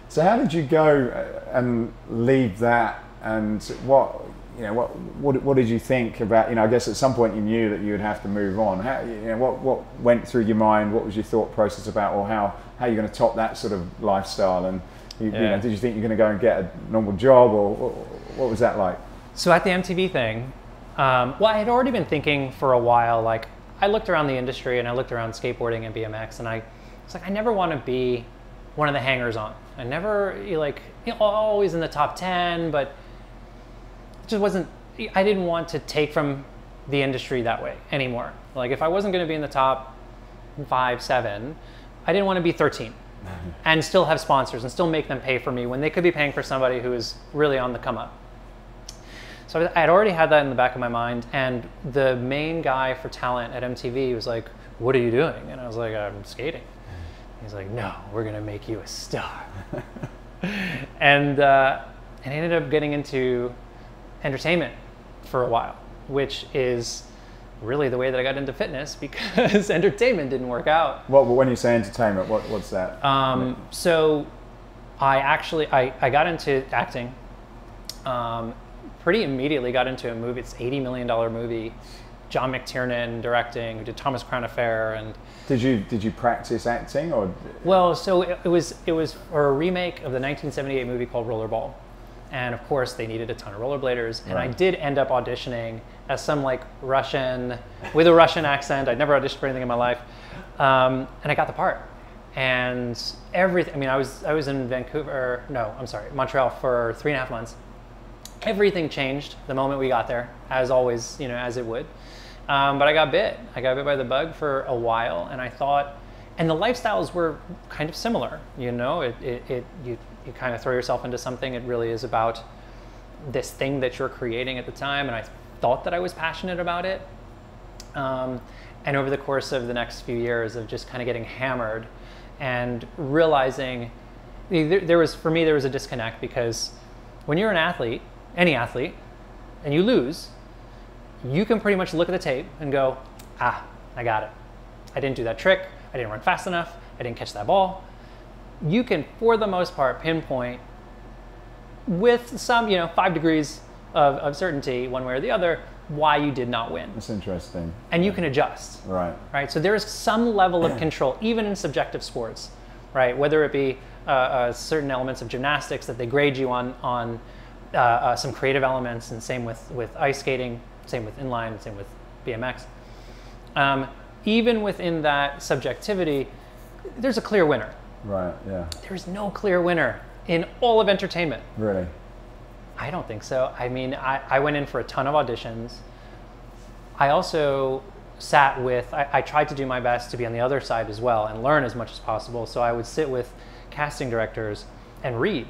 So how did you go and leave that, and what did you think about, I guess at some point you knew that you would have to move on. How, what went through your mind? What was your thought process about, or how you're going to top that sort of lifestyle? And did you think you're going to go and get a normal job, or what was that like? So at the MTV thing, well, I had already been thinking for a while. Like, I looked around the industry and I looked around skateboarding and BMX, and I was like, I never want to be one of the hangers-on. I never always in the top 10, but it just wasn't. I didn't want to take from the industry that way anymore. Like, if I wasn't going to be in the top 5, 7, I didn't want to be 13 and still have sponsors and still make them pay for me when they could be paying for somebody who is really on the come up. So I had already had that in the back of my mind, and the main guy for talent at MTV was like, "What are you doing?" And I was like, "I'm skating." He's like, "No, we're gonna make you a star." And I ended up getting into entertainment for a while, which is really the way that I got into fitness, because entertainment didn't work out. Well, when you say entertainment, what's that? So I got into acting. Pretty immediately got into a movie. It's $80 million movie. John McTiernan directing. We did Thomas Crown Affair. And did you practice acting, or? Well, so it was for a remake of the 1978 movie called Rollerball, and of course they needed a ton of rollerbladers. And I did end up auditioning as some like Russian with a Russian accent. I'd never auditioned for anything in my life, and I got the part. And everything. I mean, I was in Montreal for 3.5 months. Everything changed the moment we got there, as always, as it would. But I got bit. I got bit by the bug for a while, and I thought, and the lifestyles were kind of similar. You kind of throw yourself into something. It really is about this thing that you're creating at the time, and I thought that I was passionate about it. And over the course of the next few years of just kind of getting hammered and realizing there was a disconnect, because when you're an athlete, any athlete, and you lose, you can pretty much look at the tape and go, I got it. I didn't do that trick. I didn't run fast enough. I didn't catch that ball. You can, for the most part, pinpoint with some, 5 degrees of certainty, one way or the other, why you did not win. That's interesting. And you can adjust. Right. So there is some level of control, even in subjective sports, right? Whether it be certain elements of gymnastics that they grade you on some creative elements, and same with ice skating, same with inline, same with BMX. Even within that subjectivity, there's a clear winner. Right, yeah. There's no clear winner in all of entertainment. Really? I don't think so. I mean, I went in for a ton of auditions. I also sat with, I tried to do my best to be on the other side as well and learn as much as possible. So I would sit with casting directors and read.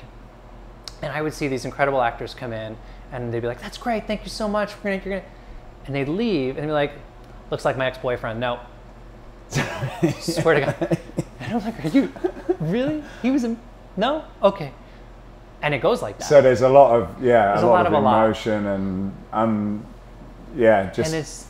And I would see these incredible actors come in, and they'd be like, "That's great, thank you so much. You're gonna," and they'd leave and be like, "Looks like my ex-boyfriend." No. Swear to God. And I'm like, "Are you really? He was no? Okay." And it goes like that. So there's a lot of a lot of emotion and just. And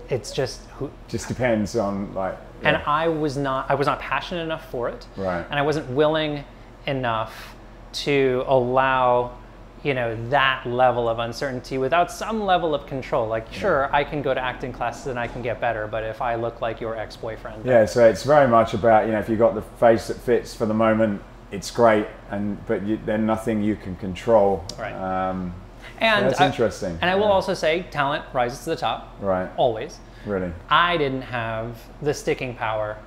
it's just just depends on like. Yeah. And I was not passionate enough for it. Right. And I wasn't willing enough to allow, that level of uncertainty without some level of control. Like, sure, I can go to acting classes and I can get better, but if I look like your ex-boyfriend. Yeah, so it's very much about, if you've got the face that fits for the moment, it's great, but then nothing you can control. Right. And that's interesting. And I will also say, talent rises to the top. Right. Always. Really? I didn't have the sticking power.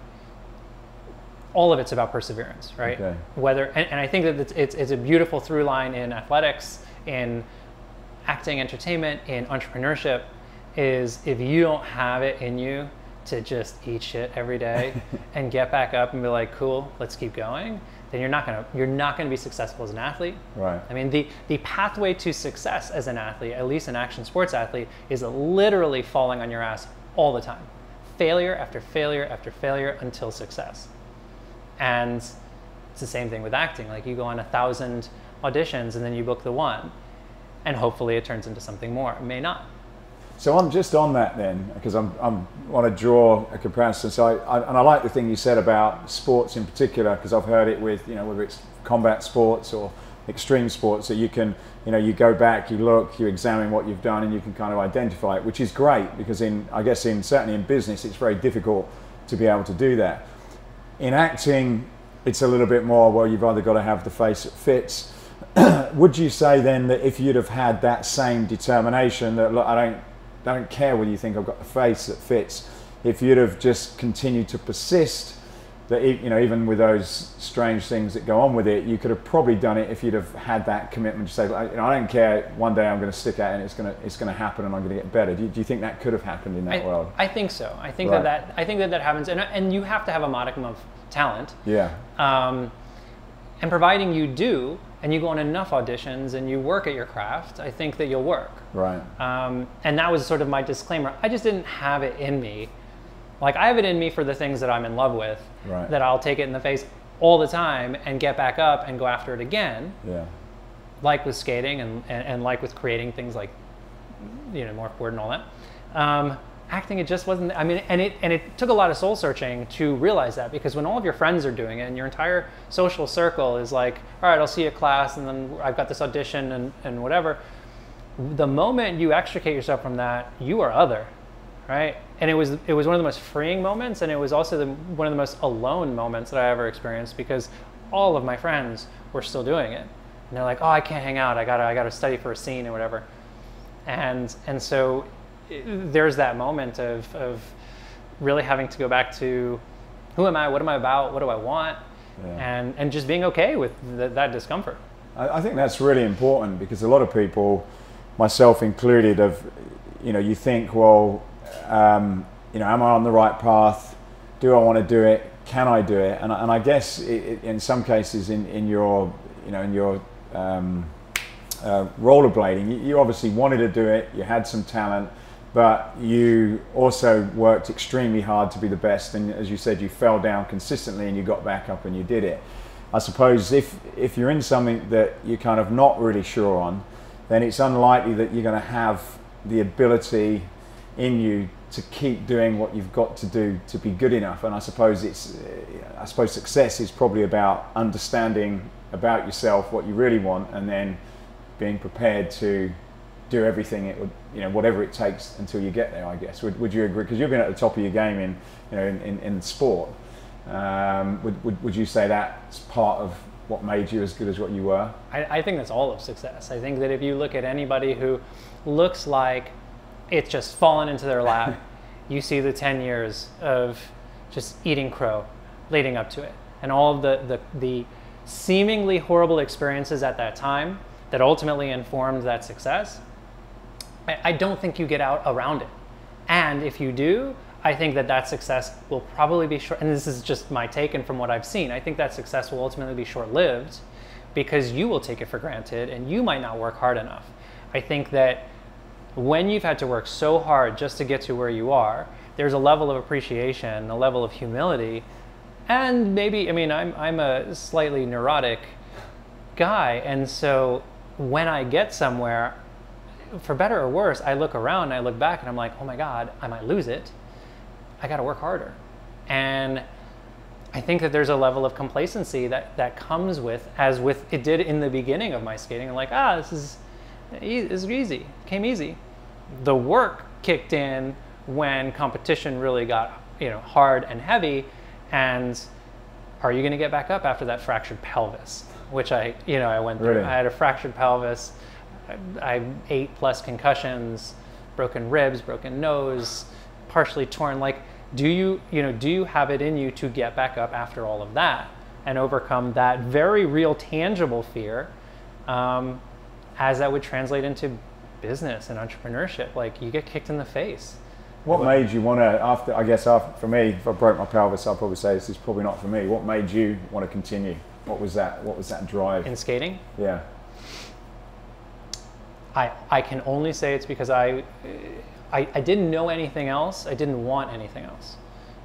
All of it's about perseverance, right? Okay. And I think that it's a beautiful through line in athletics, in acting, entertainment, in entrepreneurship, is if you don't have it in you to just eat shit every day and get back up and be like, cool, let's keep going, then you're not gonna be successful as an athlete. Right. I mean, the pathway to success as an athlete, at least an action sports athlete, is literally falling on your ass all the time. failure after failure after failure until success. And it's the same thing with acting. Like you go on 1,000 auditions and then you book the one, and hopefully it turns into something more. It may not. So I'm just on that then, because I want to draw a comparison. So I like the thing you said about sports in particular, because I've heard it with, whether it's combat sports or extreme sports, that you can, you go back, you look, you examine what you've done, and you can kind of identify it, which is great, because certainly in business, it's very difficult to be able to do that. In acting, it's a little bit more, well, you've either got to have the face that fits. Would you say then that if you'd have had that same determination that, look, I don't care whether you think I've got the face that fits, if you'd have just continued to persist, that even with those strange things that go on with it, you could have probably done it if you'd have had that commitment to say, I don't care, one day I'm going to stick at it and it's going to happen and I'm going to get better. Do you think that could have happened in that world? I think so. I think right. that happens, and you have to have a modicum of talent. Yeah. And providing you do, and you go on enough auditions and you work at your craft, I think that you'll work. Right. And that was sort of my disclaimer. I just didn't have it in me. Like, I have it in me for the things that I'm in love with, right. that I'll take it in the face all the time and get back up and go after it again. Yeah. Like with skating and like with creating things like, Morfboard and all that. Acting, it just wasn't, and it took a lot of soul searching to realize that, because when all of your friends are doing it and your entire social circle is like, all right, I'll see you at class and then I've got this audition and whatever, the moment you extricate yourself from that, you are other, right? And it was one of the most freeing moments, and it was also one of the most alone moments that I ever experienced, because all of my friends were still doing it. And they're like, oh, I can't hang out, I gotta study for a scene or whatever. And so there's that moment of really having to go back to, who am I, what am I about, what do I want, yeah. and just being okay with that discomfort. I think that's really important, because a lot of people, myself included, you think, well, am I on the right path? Do I want to do it? Can I do it? And I guess in some cases in your rollerblading, you obviously wanted to do it, you had some talent, but you also worked extremely hard to be the best, and as you said, you fell down consistently and you got back up and you did it. I suppose if you're in something that you're kind of not really sure on, then it's unlikely that you're going to have the ability in you to keep doing what you've got to do to be good enough. And I suppose success is probably about understanding about yourself, what you really want, and then being prepared to do everything whatever it takes until you get there, I guess. Would you agree? Because you've been at the top of your game in sport. Would you say that's part of what made you as good as what you were? I think that's all of success. I think that if you look at anybody who looks like it's just fallen into their lap, you see the 10 years of just eating crow leading up to it, and all of the seemingly horrible experiences at that time that ultimately informed that success. I don't think you get out around it. And if you do, I think that success will probably be short, and this is just my take and from what I've seen, I think that success will ultimately be short-lived, because you will take it for granted and you might not work hard enough. I think that when you've had to work so hard just to get to where you are, there's a level of appreciation, a level of humility, and maybe, I'm a slightly neurotic guy, and so when I get somewhere, for better or worse, I look around and I look back and I'm like, oh my God, I might lose it. I got to work harder. And I think that there's a level of complacency that comes with, as with it did in the beginning of my skating. I'm like, this is easy, came easy. The work kicked in when competition really got hard and heavy. And are you going to get back up after that fractured pelvis, which I went through? Really? I had a fractured pelvis. I 8+ concussions, broken ribs, broken nose, partially torn. Like, do you have it in you to get back up after all of that and overcome that very real, tangible fear, as that would translate into business and entrepreneurship? Like, you get kicked in the face. What made you want to, for me, if I broke my pelvis, I'll probably say this is probably not for me. What made you want to continue? What was that drive? In skating? Yeah. I can only say it's because I I didn't know anything else. I didn't want anything else.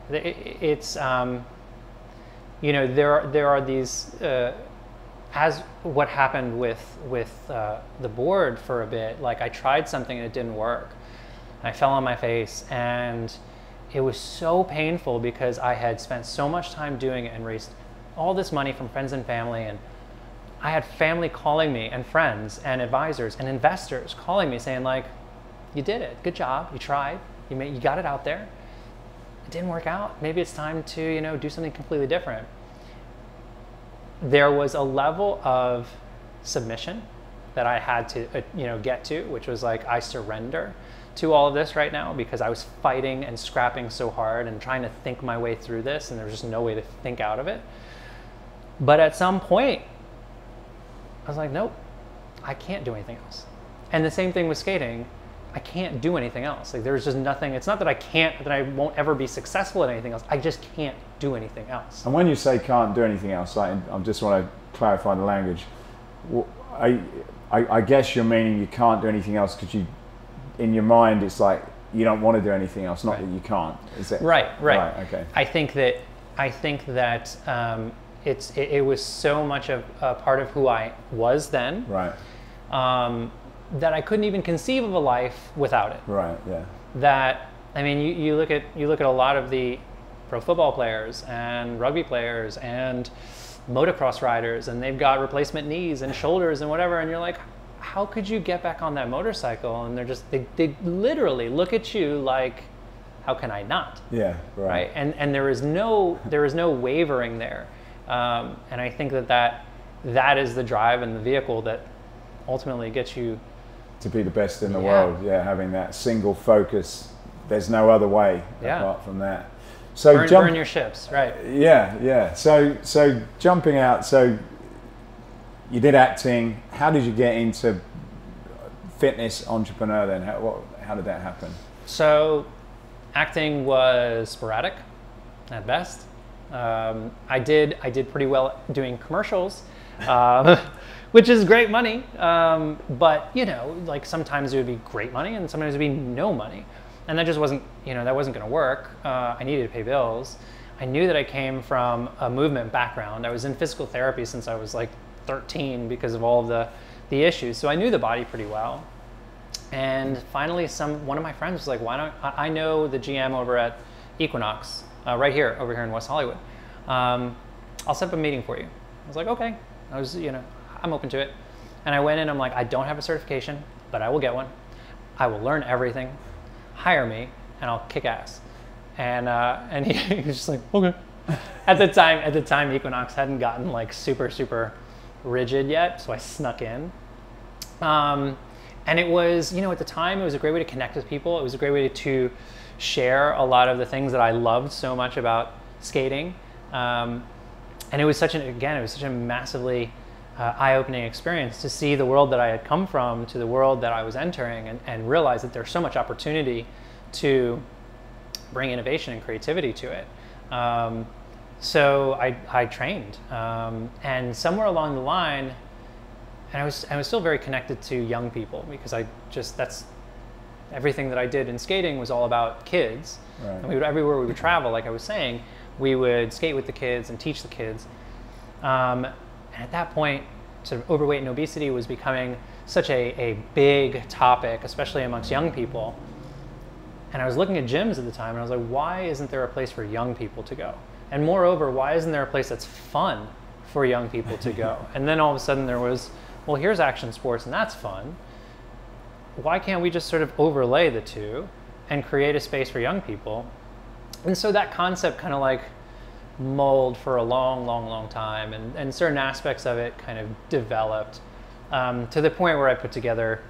It's you know, there are these as what happened with the board for a bit. Like I tried something and it didn't work. I fell on my face, and it was so painful because I had spent so much time doing it and raised all this money from friends and family, and I had family calling me, and friends and advisors and investors calling me saying like, you did it, good job, you tried, you got it out there, it didn't work out, maybe it's time to, you know, do something completely different. There was a level of submission that I had to you know, get to, which was like, I surrender to all of this right now, because I was fighting and scrapping so hard and trying to think my way through this, and there was just no way to think out of it. But at some point I was like, nope, I can't do anything else. And the same thing with skating, I can't do anything else. Like there's just nothing, it's not that I won't ever be successful at anything else, I just can't do anything else. And when you say can't do anything else, I just want to clarify the language. I guess you're meaning you can't do anything else because you, in your mind, it's like you don't want to do anything else, not that you can't. Is it? Right. Okay. I think that it was so much of a part of who I was then. Right. That I couldn't even conceive of a life without it. Right. Yeah. That, I mean, you look at a lot of the pro football players and rugby players and motocross riders, and they've got replacement knees and shoulders and whatever, and you're like, how could you get back on that motorcycle? And they literally look at you like, how can I not? Yeah. Right. And there is no wavering there. And I think that is the drive and the vehicle that ultimately gets you to be the best in the world. Yeah, having that single focus. There's no other way apart from that. So burn your ships, right? Yeah. So jumping out. So you did acting. How did you get into fitness entrepreneur then? How did that happen? So acting was sporadic at best. I did pretty well doing commercials, which is great money. But you know, like sometimes it would be great money and sometimes it would be no money. And that just wasn't, that wasn't going to work. I needed to pay bills. I knew that I came from a movement background. I was in physical therapy since I was like 13 because of all of the issues. So I knew the body pretty well. And finally, one of my friends was like, why don't, I know the GM over at Equinox, over here in West Hollywood. I'll set up a meeting for you. I was like, okay. I was, I'm open to it. And I went in, I'm like, I don't have a certification, but I will get one. I will learn everything. Hire me, and I'll kick ass. And he was just like, okay. At the time, Equinox hadn't gotten like super rigid yet, so I snuck in. And it was, at the time, it was a great way to connect with people. It was a great way to share a lot of the things that I loved so much about skating. And it was such a massively eye-opening experience to see the world that I had come from to the world that I was entering, and realize that there's so much opportunity to bring innovation and creativity to it. So I trained, and somewhere along the line, and I was still very connected to young people, because that's everything that I did in skating was all about kids. Right. And everywhere we would travel, like I was saying, we would skate with the kids and teach the kids. And at that point, sort of overweight and obesity was becoming such a big topic, especially amongst young people. And I was looking at gyms at the time, and I was like, why isn't there a place for young people to go? And moreover, why isn't there a place that's fun for young people to go? And then all of a sudden there was, well, here's action sports, and that's fun. Why can't we just sort of overlay the two and create a space for young people? And so that concept kind of like mulled for a long time, and certain aspects of it kind of developed to the point where I put together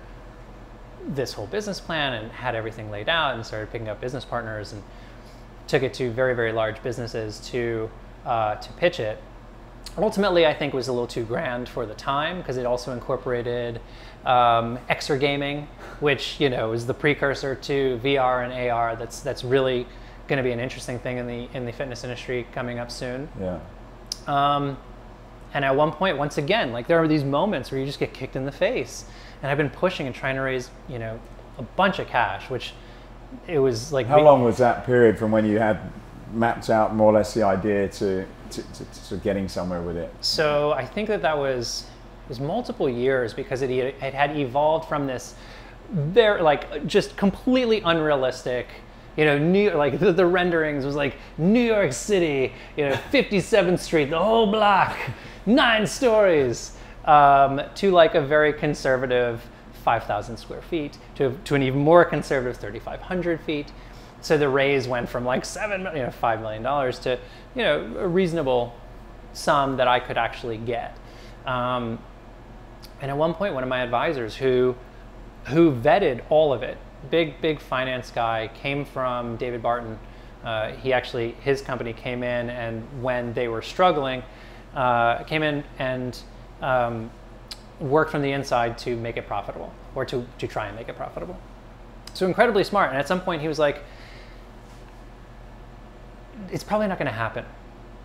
this whole business plan and had everything laid out and started picking up business partners and took it to very large businesses to pitch it. Ultimately, I think it was a little too grand for the time, because it also incorporated extra gaming, which is the precursor to VR and AR. That's really going to be an interesting thing in the fitness industry coming up soon. Yeah. And at one point, once again, like there are these moments where you just get kicked in the face. And I've been pushing and trying to raise, a bunch of cash, which it was like... How long was that period from when you had mapped out more or less the idea to getting somewhere with it? So I think that was multiple years, because it had evolved from this very, like, just completely unrealistic, you know, like the renderings was like New York City, you know, 57th Street, the whole block, 9 stories, to like a very conservative 5,000 square feet, to an even more conservative 3,500 feet. So the raise went from like $5 million to, you know, a reasonable sum that I could actually get. And at one point, one of my advisors who vetted all of it, big finance guy, came from David Barton. His company came in, and when they were struggling, came in and worked from the inside to make it profitable, or to try and make it profitable. So incredibly smart. And at some point he was like, it's probably not going to happen,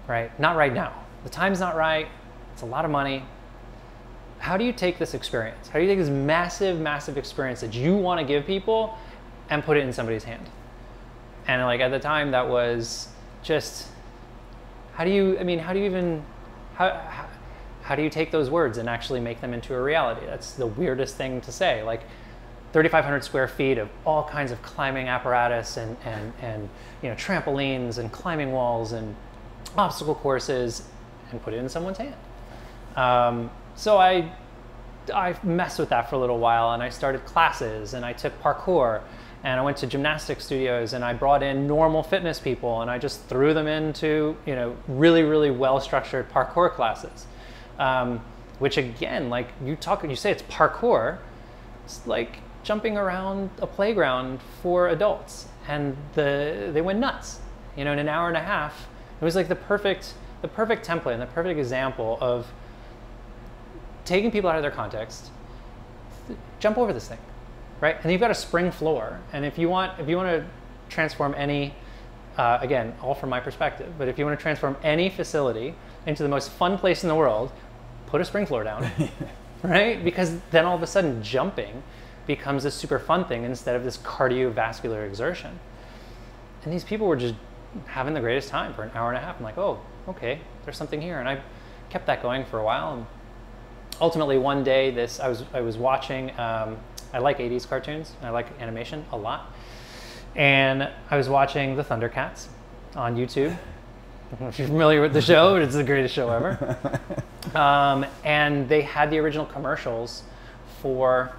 right? Not right now. The time's not right. It's a lot of money. How do you take this experience? How do you take this massive experience that you want to give people and put it in somebody's hand? And like at the time, that was just, how do you take those words and actually make them into a reality? That's the weirdest thing to say. Like 3,500 square feet of all kinds of climbing apparatus and you know, trampolines and climbing walls and obstacle courses, and put it in someone's hand. So I messed with that for a little while, and I started classes, and I took parkour, and I went to gymnastic studios, and I brought in normal fitness people, and I just threw them into, you know, really well-structured parkour classes. Which again, like you say it's parkour, it's like jumping around a playground for adults, and they went nuts, you know, in an hour and a half. It was like the perfect template and the perfect example of taking people out of their context. Jump over this thing, right? And you've got a spring floor, and if you want to transform any, again, all from my perspective, but if you want to transform any facility into the most fun place in the world, put a spring floor down, right? Because then all of a sudden jumping becomes a super fun thing instead of this cardiovascular exertion. And these people were just having the greatest time for an hour and a half. I'm like, oh, okay, there's something here. And I kept that going for a while. And ultimately one day I was watching, I like 80s cartoons, I like animation a lot. And I was watching the Thundercats on YouTube. I don't know if you're familiar with the show, but it's the greatest show ever. And they had the original commercials for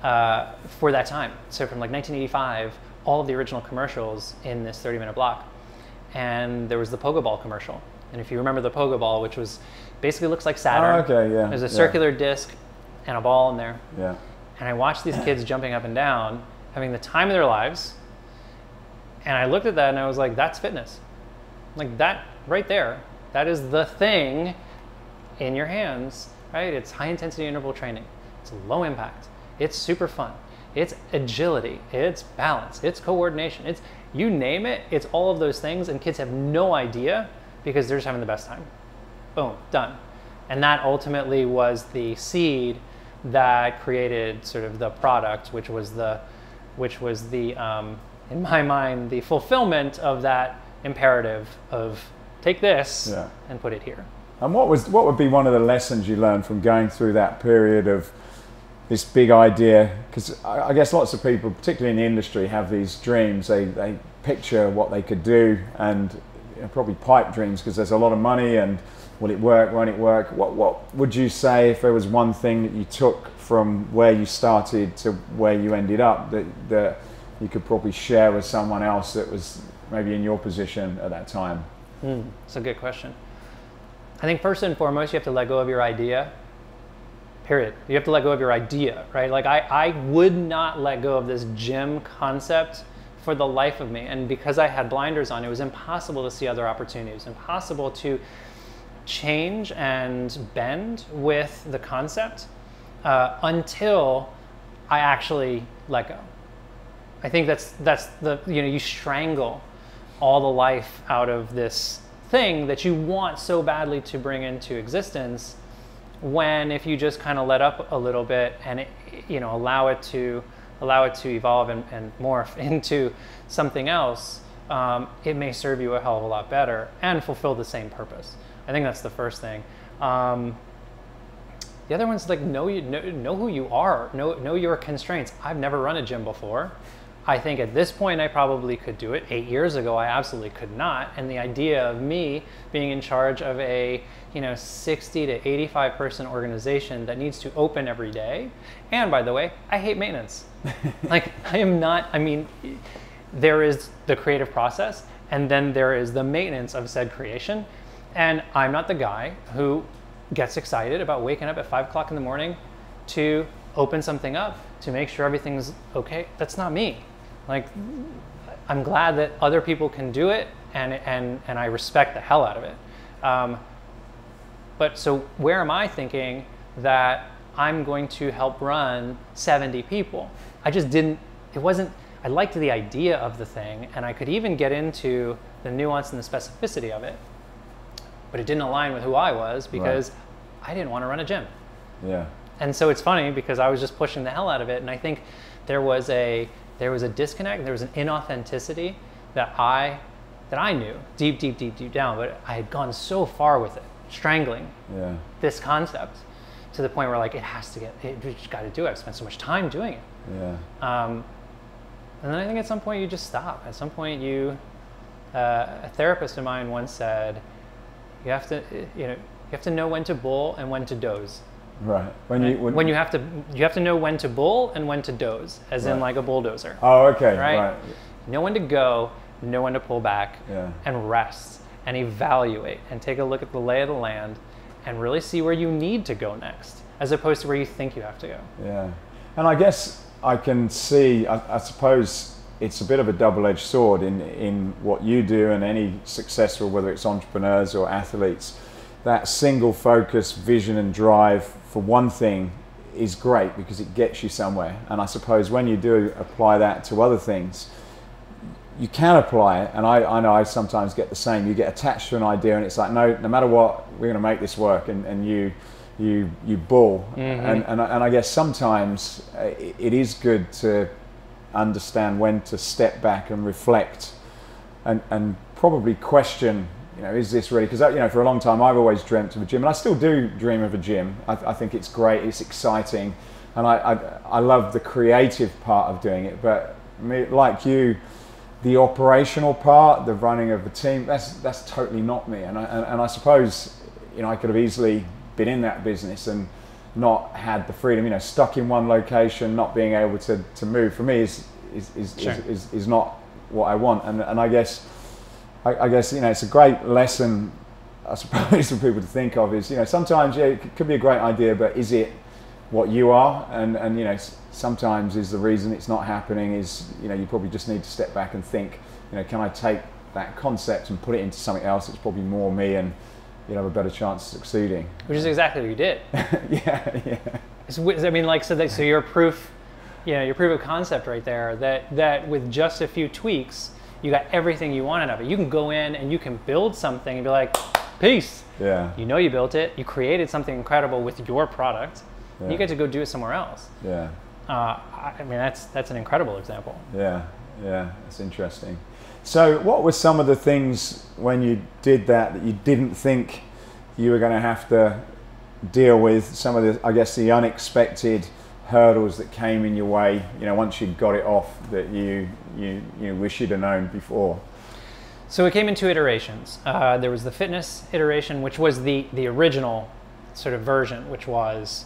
that time. So from like 1985, all of the original commercials in this 30-minute block. And there was the Pogo Ball commercial. And if you remember the Pogo Ball, which was basically looks like Saturn. Oh, okay, yeah. There's a circular disc and a ball in there. Yeah. And I watched these kids jumping up and down, having the time of their lives. And I looked at that and I was like, that's fitness. Like that right there, that is the thing in your hands, right? It's high intensity interval training. It's low impact. It's super fun. It's agility. It's balance. It's coordination. It's, you name it, it's all of those things, and kids have no idea because they're just having the best time. Boom, done. And that ultimately was the seed that created sort of the product, which was the in my mind, the fulfillment of that imperative of take this and put it here. And what would be one of the lessons you learned from going through that period of this big idea? Because I guess lots of people, particularly in the industry, have these dreams. They picture what they could do, and probably pipe dreams because there's a lot of money, and will it work, won't it work? What would you say if there was one thing that you took from where you started to where you ended up that you could probably share with someone else that was maybe in your position at that time? It's a good question. I think first and foremost, you have to let go of your idea, period. You have to let go of your idea, right? Like I would not let go of this gym concept for the life of me. And because I had blinders on, it was impossible to see other opportunities, impossible to change and bend with the concept until I actually let go. I think that's the, you strangle all the life out of this thing that you want so badly to bring into existence, when if you just kind of let up a little bit and allow it to allow it to evolve and morph into something else, it may serve you a hell of a lot better and fulfill the same purpose. I think that's the first thing. The other one's like know who you are, know your constraints. I've never run a gym before. I think at this point I probably could do it. 8 years ago I absolutely could not. And the idea of me being in charge of a 60 to 85 person organization that needs to open every day. And by the way, I hate maintenance. Like I am not, I mean, there is the creative process and then there is the maintenance of said creation. And I'm not the guy who gets excited about waking up at 5 o'clock in the morning to open something up, to make sure everything's okay. That's not me. Like, I'm glad that other people can do it and I respect the hell out of it. But so where am I thinking that I'm going to help run 70 people? I just didn't, it wasn't, I liked the idea of the thing and I could even get into the nuance and the specificity of it. But it didn't align with who I was because I didn't want to run a gym. Yeah. And so it's funny because I was just pushing the hell out of it. And I think there was a disconnect, there was an inauthenticity that I knew deep down, but I had gone so far with it, strangling this concept to the point where like, we just got to do it. I've spent so much time doing it. Yeah. And then I think at some point you just stop. At some point a therapist of mine once said, you have to know when to bull and when to doze. Right. When you have to know when to bull and when to doze, as in like a bulldozer. Oh, okay. Right. Know when to go, know when to pull back, and rest and evaluate and take a look at the lay of the land and really see where you need to go next, as opposed to where you think you have to go. Yeah. And I guess I can see, I suppose it's a bit of a double-edged sword in what you do and any successful, whether it's entrepreneurs or athletes. That single focus, vision and drive for one thing is great because it gets you somewhere. And I suppose when you do apply that to other things, you can apply it. And I know I sometimes get the same. You get attached to an idea and it's like, no matter what, we're going to make this work. And you bull. Mm-hmm. And I guess sometimes it is good to understand when to step back and reflect and probably question, is this really, because for a long time I've always dreamt of a gym and I still do dream of a gym. I think it's great, it's exciting, and I love the creative part of doing it, but like you, the operational part, the running of the team, that's totally not me. And I suppose I could have easily been in that business and not had the freedom, stuck in one location, not being able to move. For me is not what I want. And I guess it's a great lesson, I suppose, for people to think of is, sometimes it could be a great idea, but is it what you are? And sometimes is the reason it's not happening is, you probably just need to step back and think, can I take that concept and put it into something else that's probably more me, and have a better chance of succeeding. Which is exactly what you did. Yeah. So you're proof, your proof of concept right there, that with just a few tweaks, you got everything you wanted of it. You can go in and you can build something and be like, peace. Yeah. You built it. You created something incredible with your product. Yeah. You get to go do it somewhere else. Yeah. That's an incredible example. Yeah. That's interesting. So what were some of the things when you did that you didn't think you were going to have to deal with? Some of the unexpected hurdles that came in your way, once you got it off, that you wish you'd have known before? So it came in 2 iterations. There was the fitness iteration, which was the original sort of version, which was,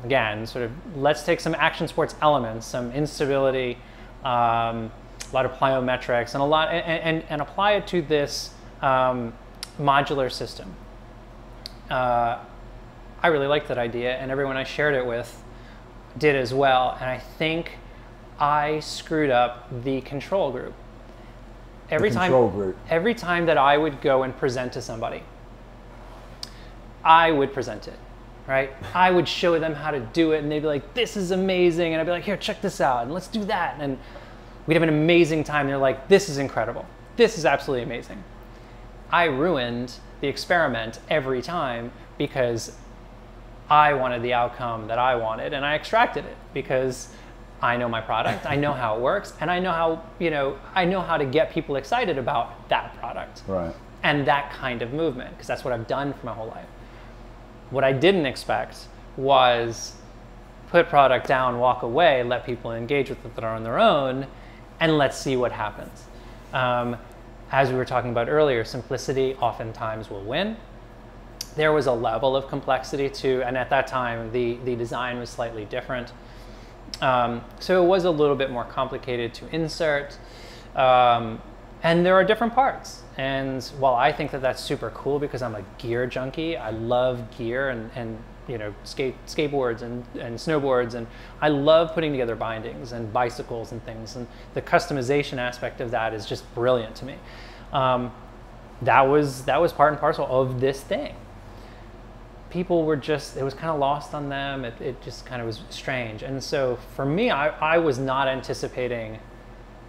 again, sort of let's take some action sports elements, some instability, a lot of plyometrics, and and apply it to this modular system. I really liked that idea, and everyone I shared it with did as well. And I think I screwed up the control group. Every time that I would go and present to somebody, I would present it, right? I would show them how to do it, and they'd be like, "This is amazing," and I'd be like, "Here, check this out, and let's do that." And we'd have an amazing time. They're like, "This is incredible. This is absolutely amazing." I ruined the experiment every time because I wanted the outcome that I wanted, and I extracted it because I know my product, I know how it works, and I know how, I know how to get people excited about that product. Right. And that kind of movement, because that's what I've done for my whole life. What I didn't expect was put product down, walk away, let people engage with it on their own, and let's see what happens. As we were talking about earlier, simplicity oftentimes will win. There was a level of complexity too, and at that time, the design was slightly different. So it was a little bit more complicated to insert. And there are different parts. And while I think that that's super cool because I'm a gear junkie, I love gear and skateboards and snowboards, and I love putting together bindings and bicycles and things. And the customization aspect of that is just brilliant to me. That was part and parcel of this thing. People were just, it was kind of lost on them. It just kind of was strange. And so for me, I was not anticipating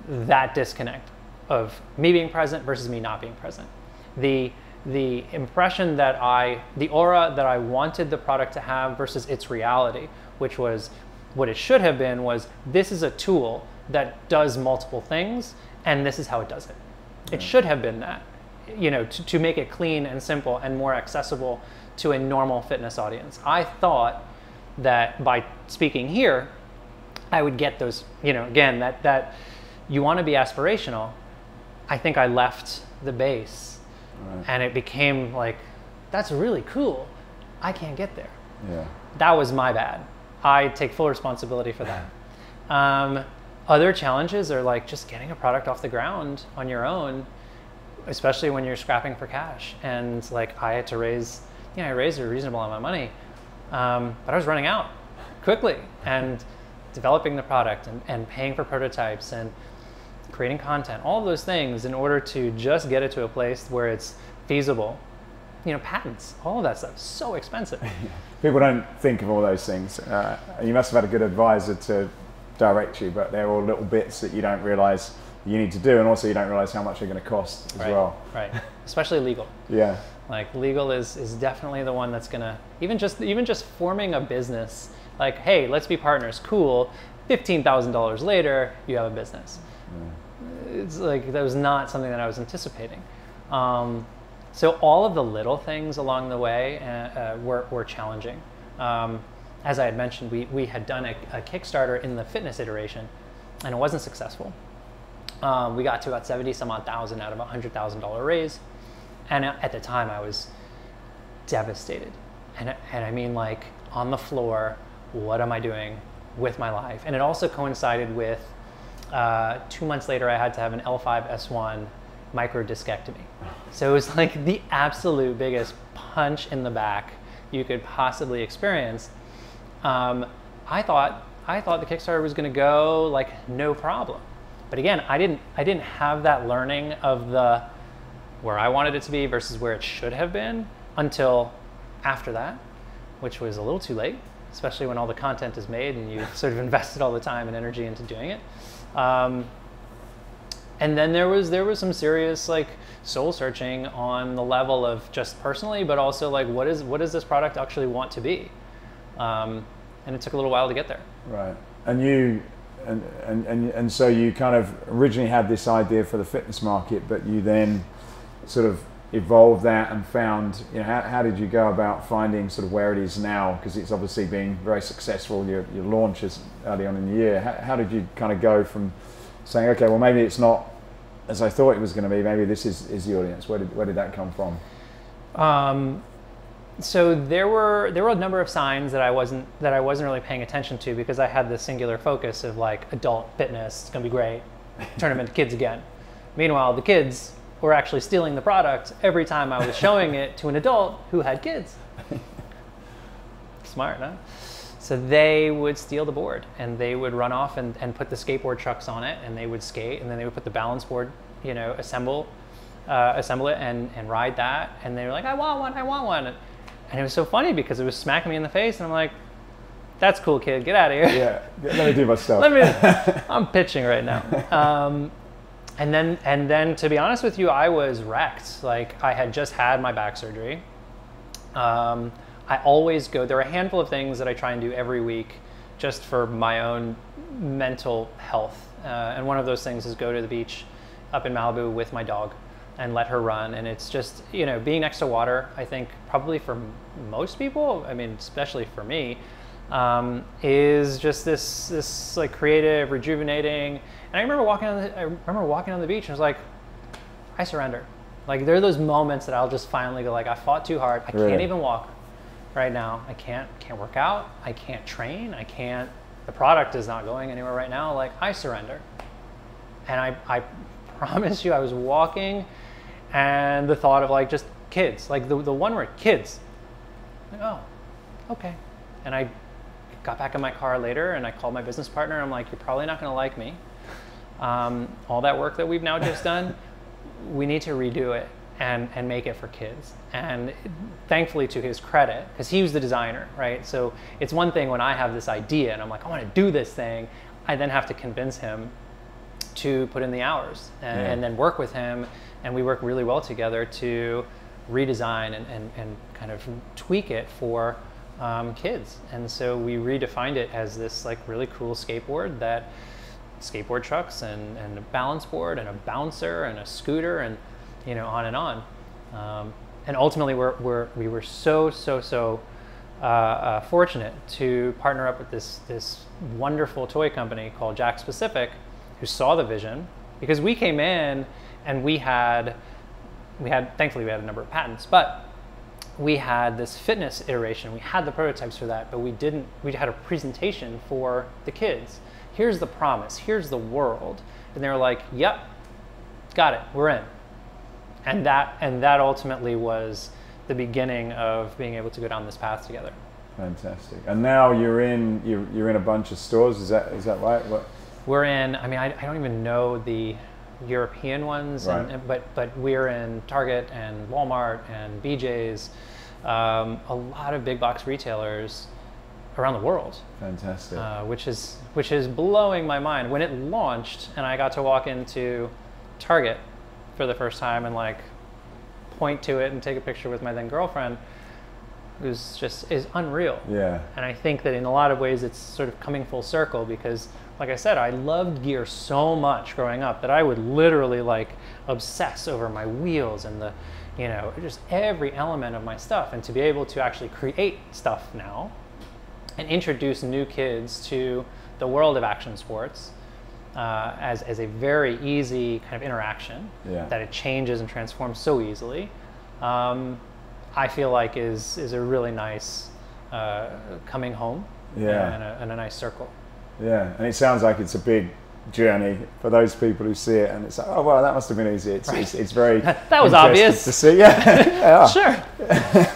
that disconnect of me being present versus me not being present. The impression that the aura that I wanted the product to have versus its reality, which was what it should have been, was this is a tool that does multiple things and this is how it does it. It should have been that, to make it clean and simple and more accessible to a normal fitness audience. I thought that by speaking here, I would get those, again, that you want to be aspirational. I think I left the base, right, and it became like, that's really cool. I can't get there. Yeah. That was my bad. I take full responsibility for that. Other challenges are like just getting a product off the ground on your own, especially when you're scrapping for cash. And like I had to raise I raised a reasonable amount of money, but I was running out quickly, and developing the product and paying for prototypes and creating content, all of those things in order to just get it to a place where it's feasible. Patents, all of that stuff is so expensive. People don't think of all those things. You must have had a good advisor to direct you, but they're all little bits that you don't realize you need to do, and also you don't realize how much they're going to cost as well. Right, especially legal. Yeah. Like legal is definitely the one that's gonna, even just forming a business, like, hey, let's be partners, cool, $15,000 later, you have a business. Yeah. It's like, that was not something that I was anticipating. So all of the little things along the way were challenging. As I had mentioned, we had done a Kickstarter in the fitness iteration, and it wasn't successful. We got to about 70 some odd thousand out of a $100,000 raise. And at the time I was devastated. And I mean, like, on the floor, what am I doing with my life? And it also coincided with 2 months later, I had to have an L5-S1 microdiscectomy. So it was like the absolute biggest punch in the back you could possibly experience. I thought the Kickstarter was gonna go like no problem. But again, I didn't have that learning of where I wanted it to be versus where it should have been until after that, which was a little too late, especially when all the content is made and you've sort of invested all the time and energy into doing it. And then there was some serious like soul searching on the level of just personally, but also like what does this product actually want to be? And it took a little while to get there. Right. And so you kind of originally had this idea for the fitness market, but you then sort of evolved that and found, how did you go about finding sort of where it is now? Because it's obviously been very successful, your launches early on in the year. How did you kind of go from saying, okay, well, maybe it's not as I thought it was going to be, maybe this is the audience? Where did that come from? So there were a number of signs that I wasn't really paying attention to because I had this singular focus of like adult fitness, it's gonna be great, turn them into kids again. Meanwhile, the kids were actually stealing the product every time I was showing it to an adult who had kids. Smart, huh? So they would steal the board and they would run off and put the skateboard trucks on it, and they would skate, and then they would put the balance board, assemble it and ride that, and they were like, I want one. And it was so funny because it was smacking me in the face, and I'm like, that's cool, kid, get out of here. Yeah, let me do my stuff. I'm pitching right now. And then to be honest with you, I was wrecked. Like, I had just had my back surgery. I always go, there are a handful of things that I try and do every week just for my own mental health. And one of those things is go to the beach up in Malibu with my dog and let her run. And it's just, you know, being next to water, I think probably for most people, I mean, especially for me, is just this like creative, rejuvenating. And I remember walking on the beach and I was like, I surrender. Like there are those moments that I'll just finally go like, I fought too hard. I can't even walk right now. I can't work out. I can't train. The product is not going anywhere right now. Like I surrender. And I promise you, I was walking and the thought of like just kids, like the one word, kids. Like, oh, okay. And I got back in my car later and I called my business partner. I'm like, you're probably not going to like me. All that work that we've now just done, we need to redo it and make it for kids. And thankfully, to his credit, because he was the designer, right? So it's one thing when I have this idea and I'm like, I want to do this thing. I then have to convince him to put in the hours and then work with him. And we work really well together to redesign and kind of tweak it for kids. And so we redefined it as this like really cool skateboard trucks and a balance board and a bouncer and a scooter and, you know, on and on. And ultimately we were so fortunate to partner up with this wonderful toy company called Jack Specific, who saw the vision, because we came in and thankfully we had a number of patents, but we had this fitness iteration. We had the prototypes for that, but we had a presentation for the kids. Here's the promise, here's the world. And they were like, yep, got it, we're in. And that ultimately was the beginning of being able to go down this path together. Fantastic. And now you're in a bunch of stores, is that right? We're in, I mean, I don't even know the European ones, right. but we're in Target and Walmart and BJ's, a lot of big box retailers around the world. Fantastic. Which is blowing my mind. When it launched and I got to walk into Target for the first time and like point to it and take a picture with my then girlfriend, is unreal. Yeah. And I think that in a lot of ways it's sort of coming full circle, because like I said, I loved gear so much growing up that I would literally like obsess over my wheels and the, you know, just every element of my stuff. And to be able to actually create stuff now and introduce new kids to the world of action sports as a very easy kind of interaction, that it changes and transforms so easily, I feel like is a really nice coming home and a nice circle. Yeah, and it sounds like it's a big journey for those people who see it, and it's like, oh well, that must have been easy. It's very that was obvious to see. Yeah. Sure.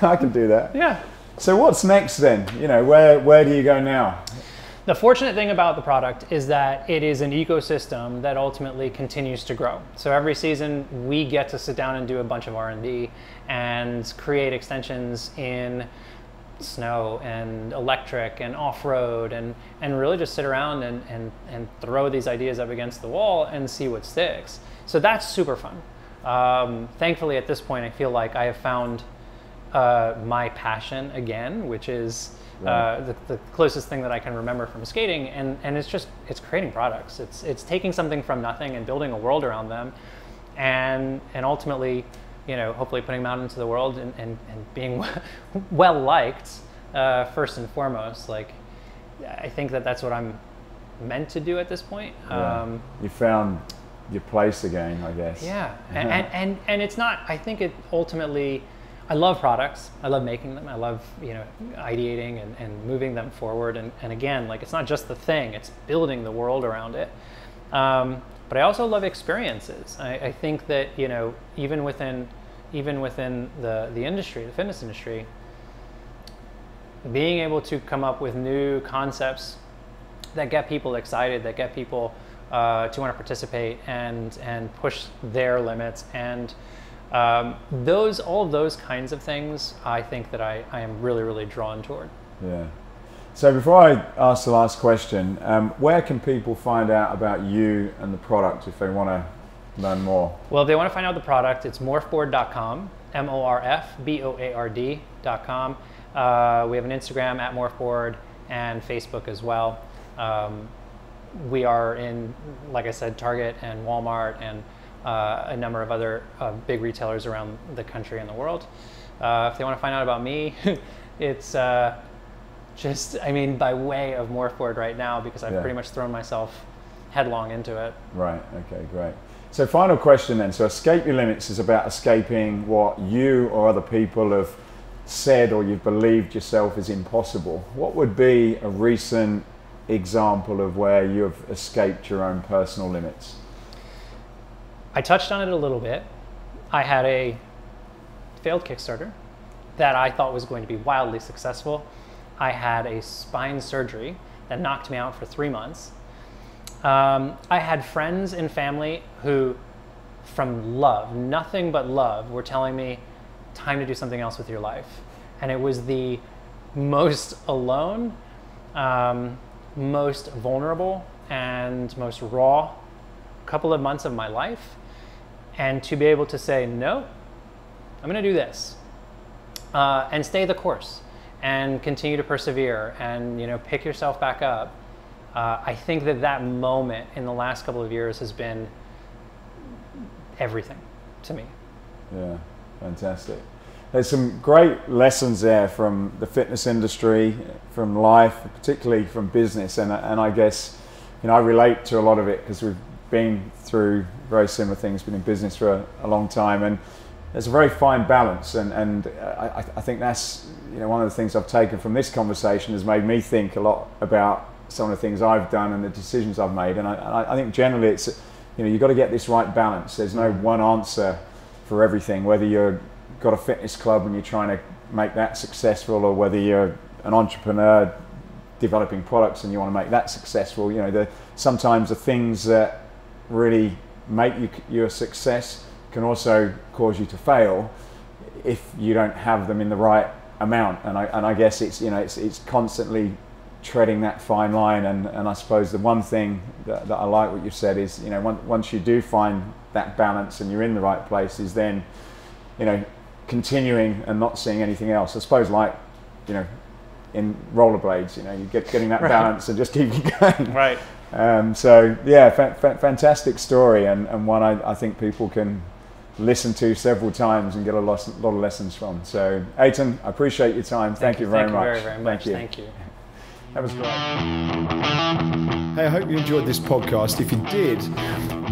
I can do that. Yeah. So what's next then? You know, where do you go now? The fortunate thing about the product is that it is an ecosystem that ultimately continues to grow. So every season we get to sit down and do a bunch of R&D and create extensions in snow and electric and off-road and really just sit around and throw these ideas up against the wall and see what sticks. So that's super fun. Thankfully at this point I feel like I have found my passion again, which is the closest thing that I can remember from skating, and it's creating products. It's taking something from nothing and building a world around them, and ultimately, you know, hopefully putting them out into the world and being well liked first and foremost. Like, I think that's what I'm meant to do at this point. You found your place again, I guess. Yeah, and it's not. I think it ultimately. I love products. I love making them. I love, you know, ideating and moving them forward. And again, like, it's not just the thing; it's building the world around it. But I also love experiences. I think that, you know, even within the industry, the fitness industry, being able to come up with new concepts that get people excited, that get people to want to participate and push their limits, and all of those kinds of things, I think that I am really, really drawn toward. Yeah. So before I ask the last question, where can people find out about you and the product if they want to learn more? Well, if they want to find out the product, it's morfboard.com, morfboard.com. We have an Instagram @morfboard and Facebook as well. we are in, like I said, Target and Walmart and a number of other big retailers around the country and the world. If they want to find out about me, it's just, I mean, by way of Morfboard right now, because I've pretty much thrown myself headlong into it. Right, okay, great. So final question then. So Escape Your Limits is about escaping what you or other people have said or you've believed yourself is impossible. What would be a recent example of where you have escaped your own personal limits? I touched on it a little bit. I had a failed Kickstarter that I thought was going to be wildly successful. I had a spine surgery that knocked me out for 3 months. I had friends and family who, from love, nothing but love, were telling me, time to do something else with your life. And it was the most alone, most vulnerable, and most raw couple of months of my life. And to be able to say, no, I'm going to do this, and stay the course, and continue to persevere, and pick yourself back up. I think that moment in the last couple of years has been everything to me. Yeah, fantastic. There's some great lessons there from the fitness industry, from life, particularly from business, and I guess I relate to a lot of it because we've been through very similar things, been in business for a long time, and there's a very fine balance, and I think that's one of the things I've taken from this conversation has made me think a lot about some of the things I've done and the decisions I've made, and I think generally it's you've got to get this right balance. There's no one answer for everything, whether you've got a fitness club and you're trying to make that successful, or whether you're an entrepreneur developing products and you want to make that successful. Sometimes the things that really make you a success can also cause you to fail if you don't have them in the right amount, and I guess it's constantly treading that fine line, and I suppose the one thing that I like what you've said is once you do find that balance and you're in the right place, is then continuing and not seeing anything else. I suppose like in rollerblades, you getting that balance and just keeping going. Right. So yeah, fantastic story, and one I think people can listen to several times and get a lot of lessons from. So Eitan, I appreciate your time. Thank you very much. Very much. Thank you. That was great. Hey, I hope you enjoyed this podcast. If you did,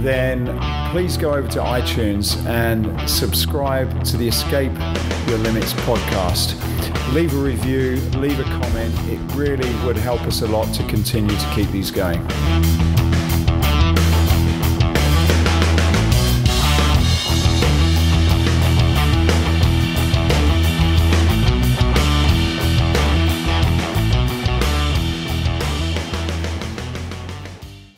then please go over to iTunes and subscribe to the Escape Your Limits podcast. Leave a review, leave a comment. It really would help us a lot to continue to keep these going.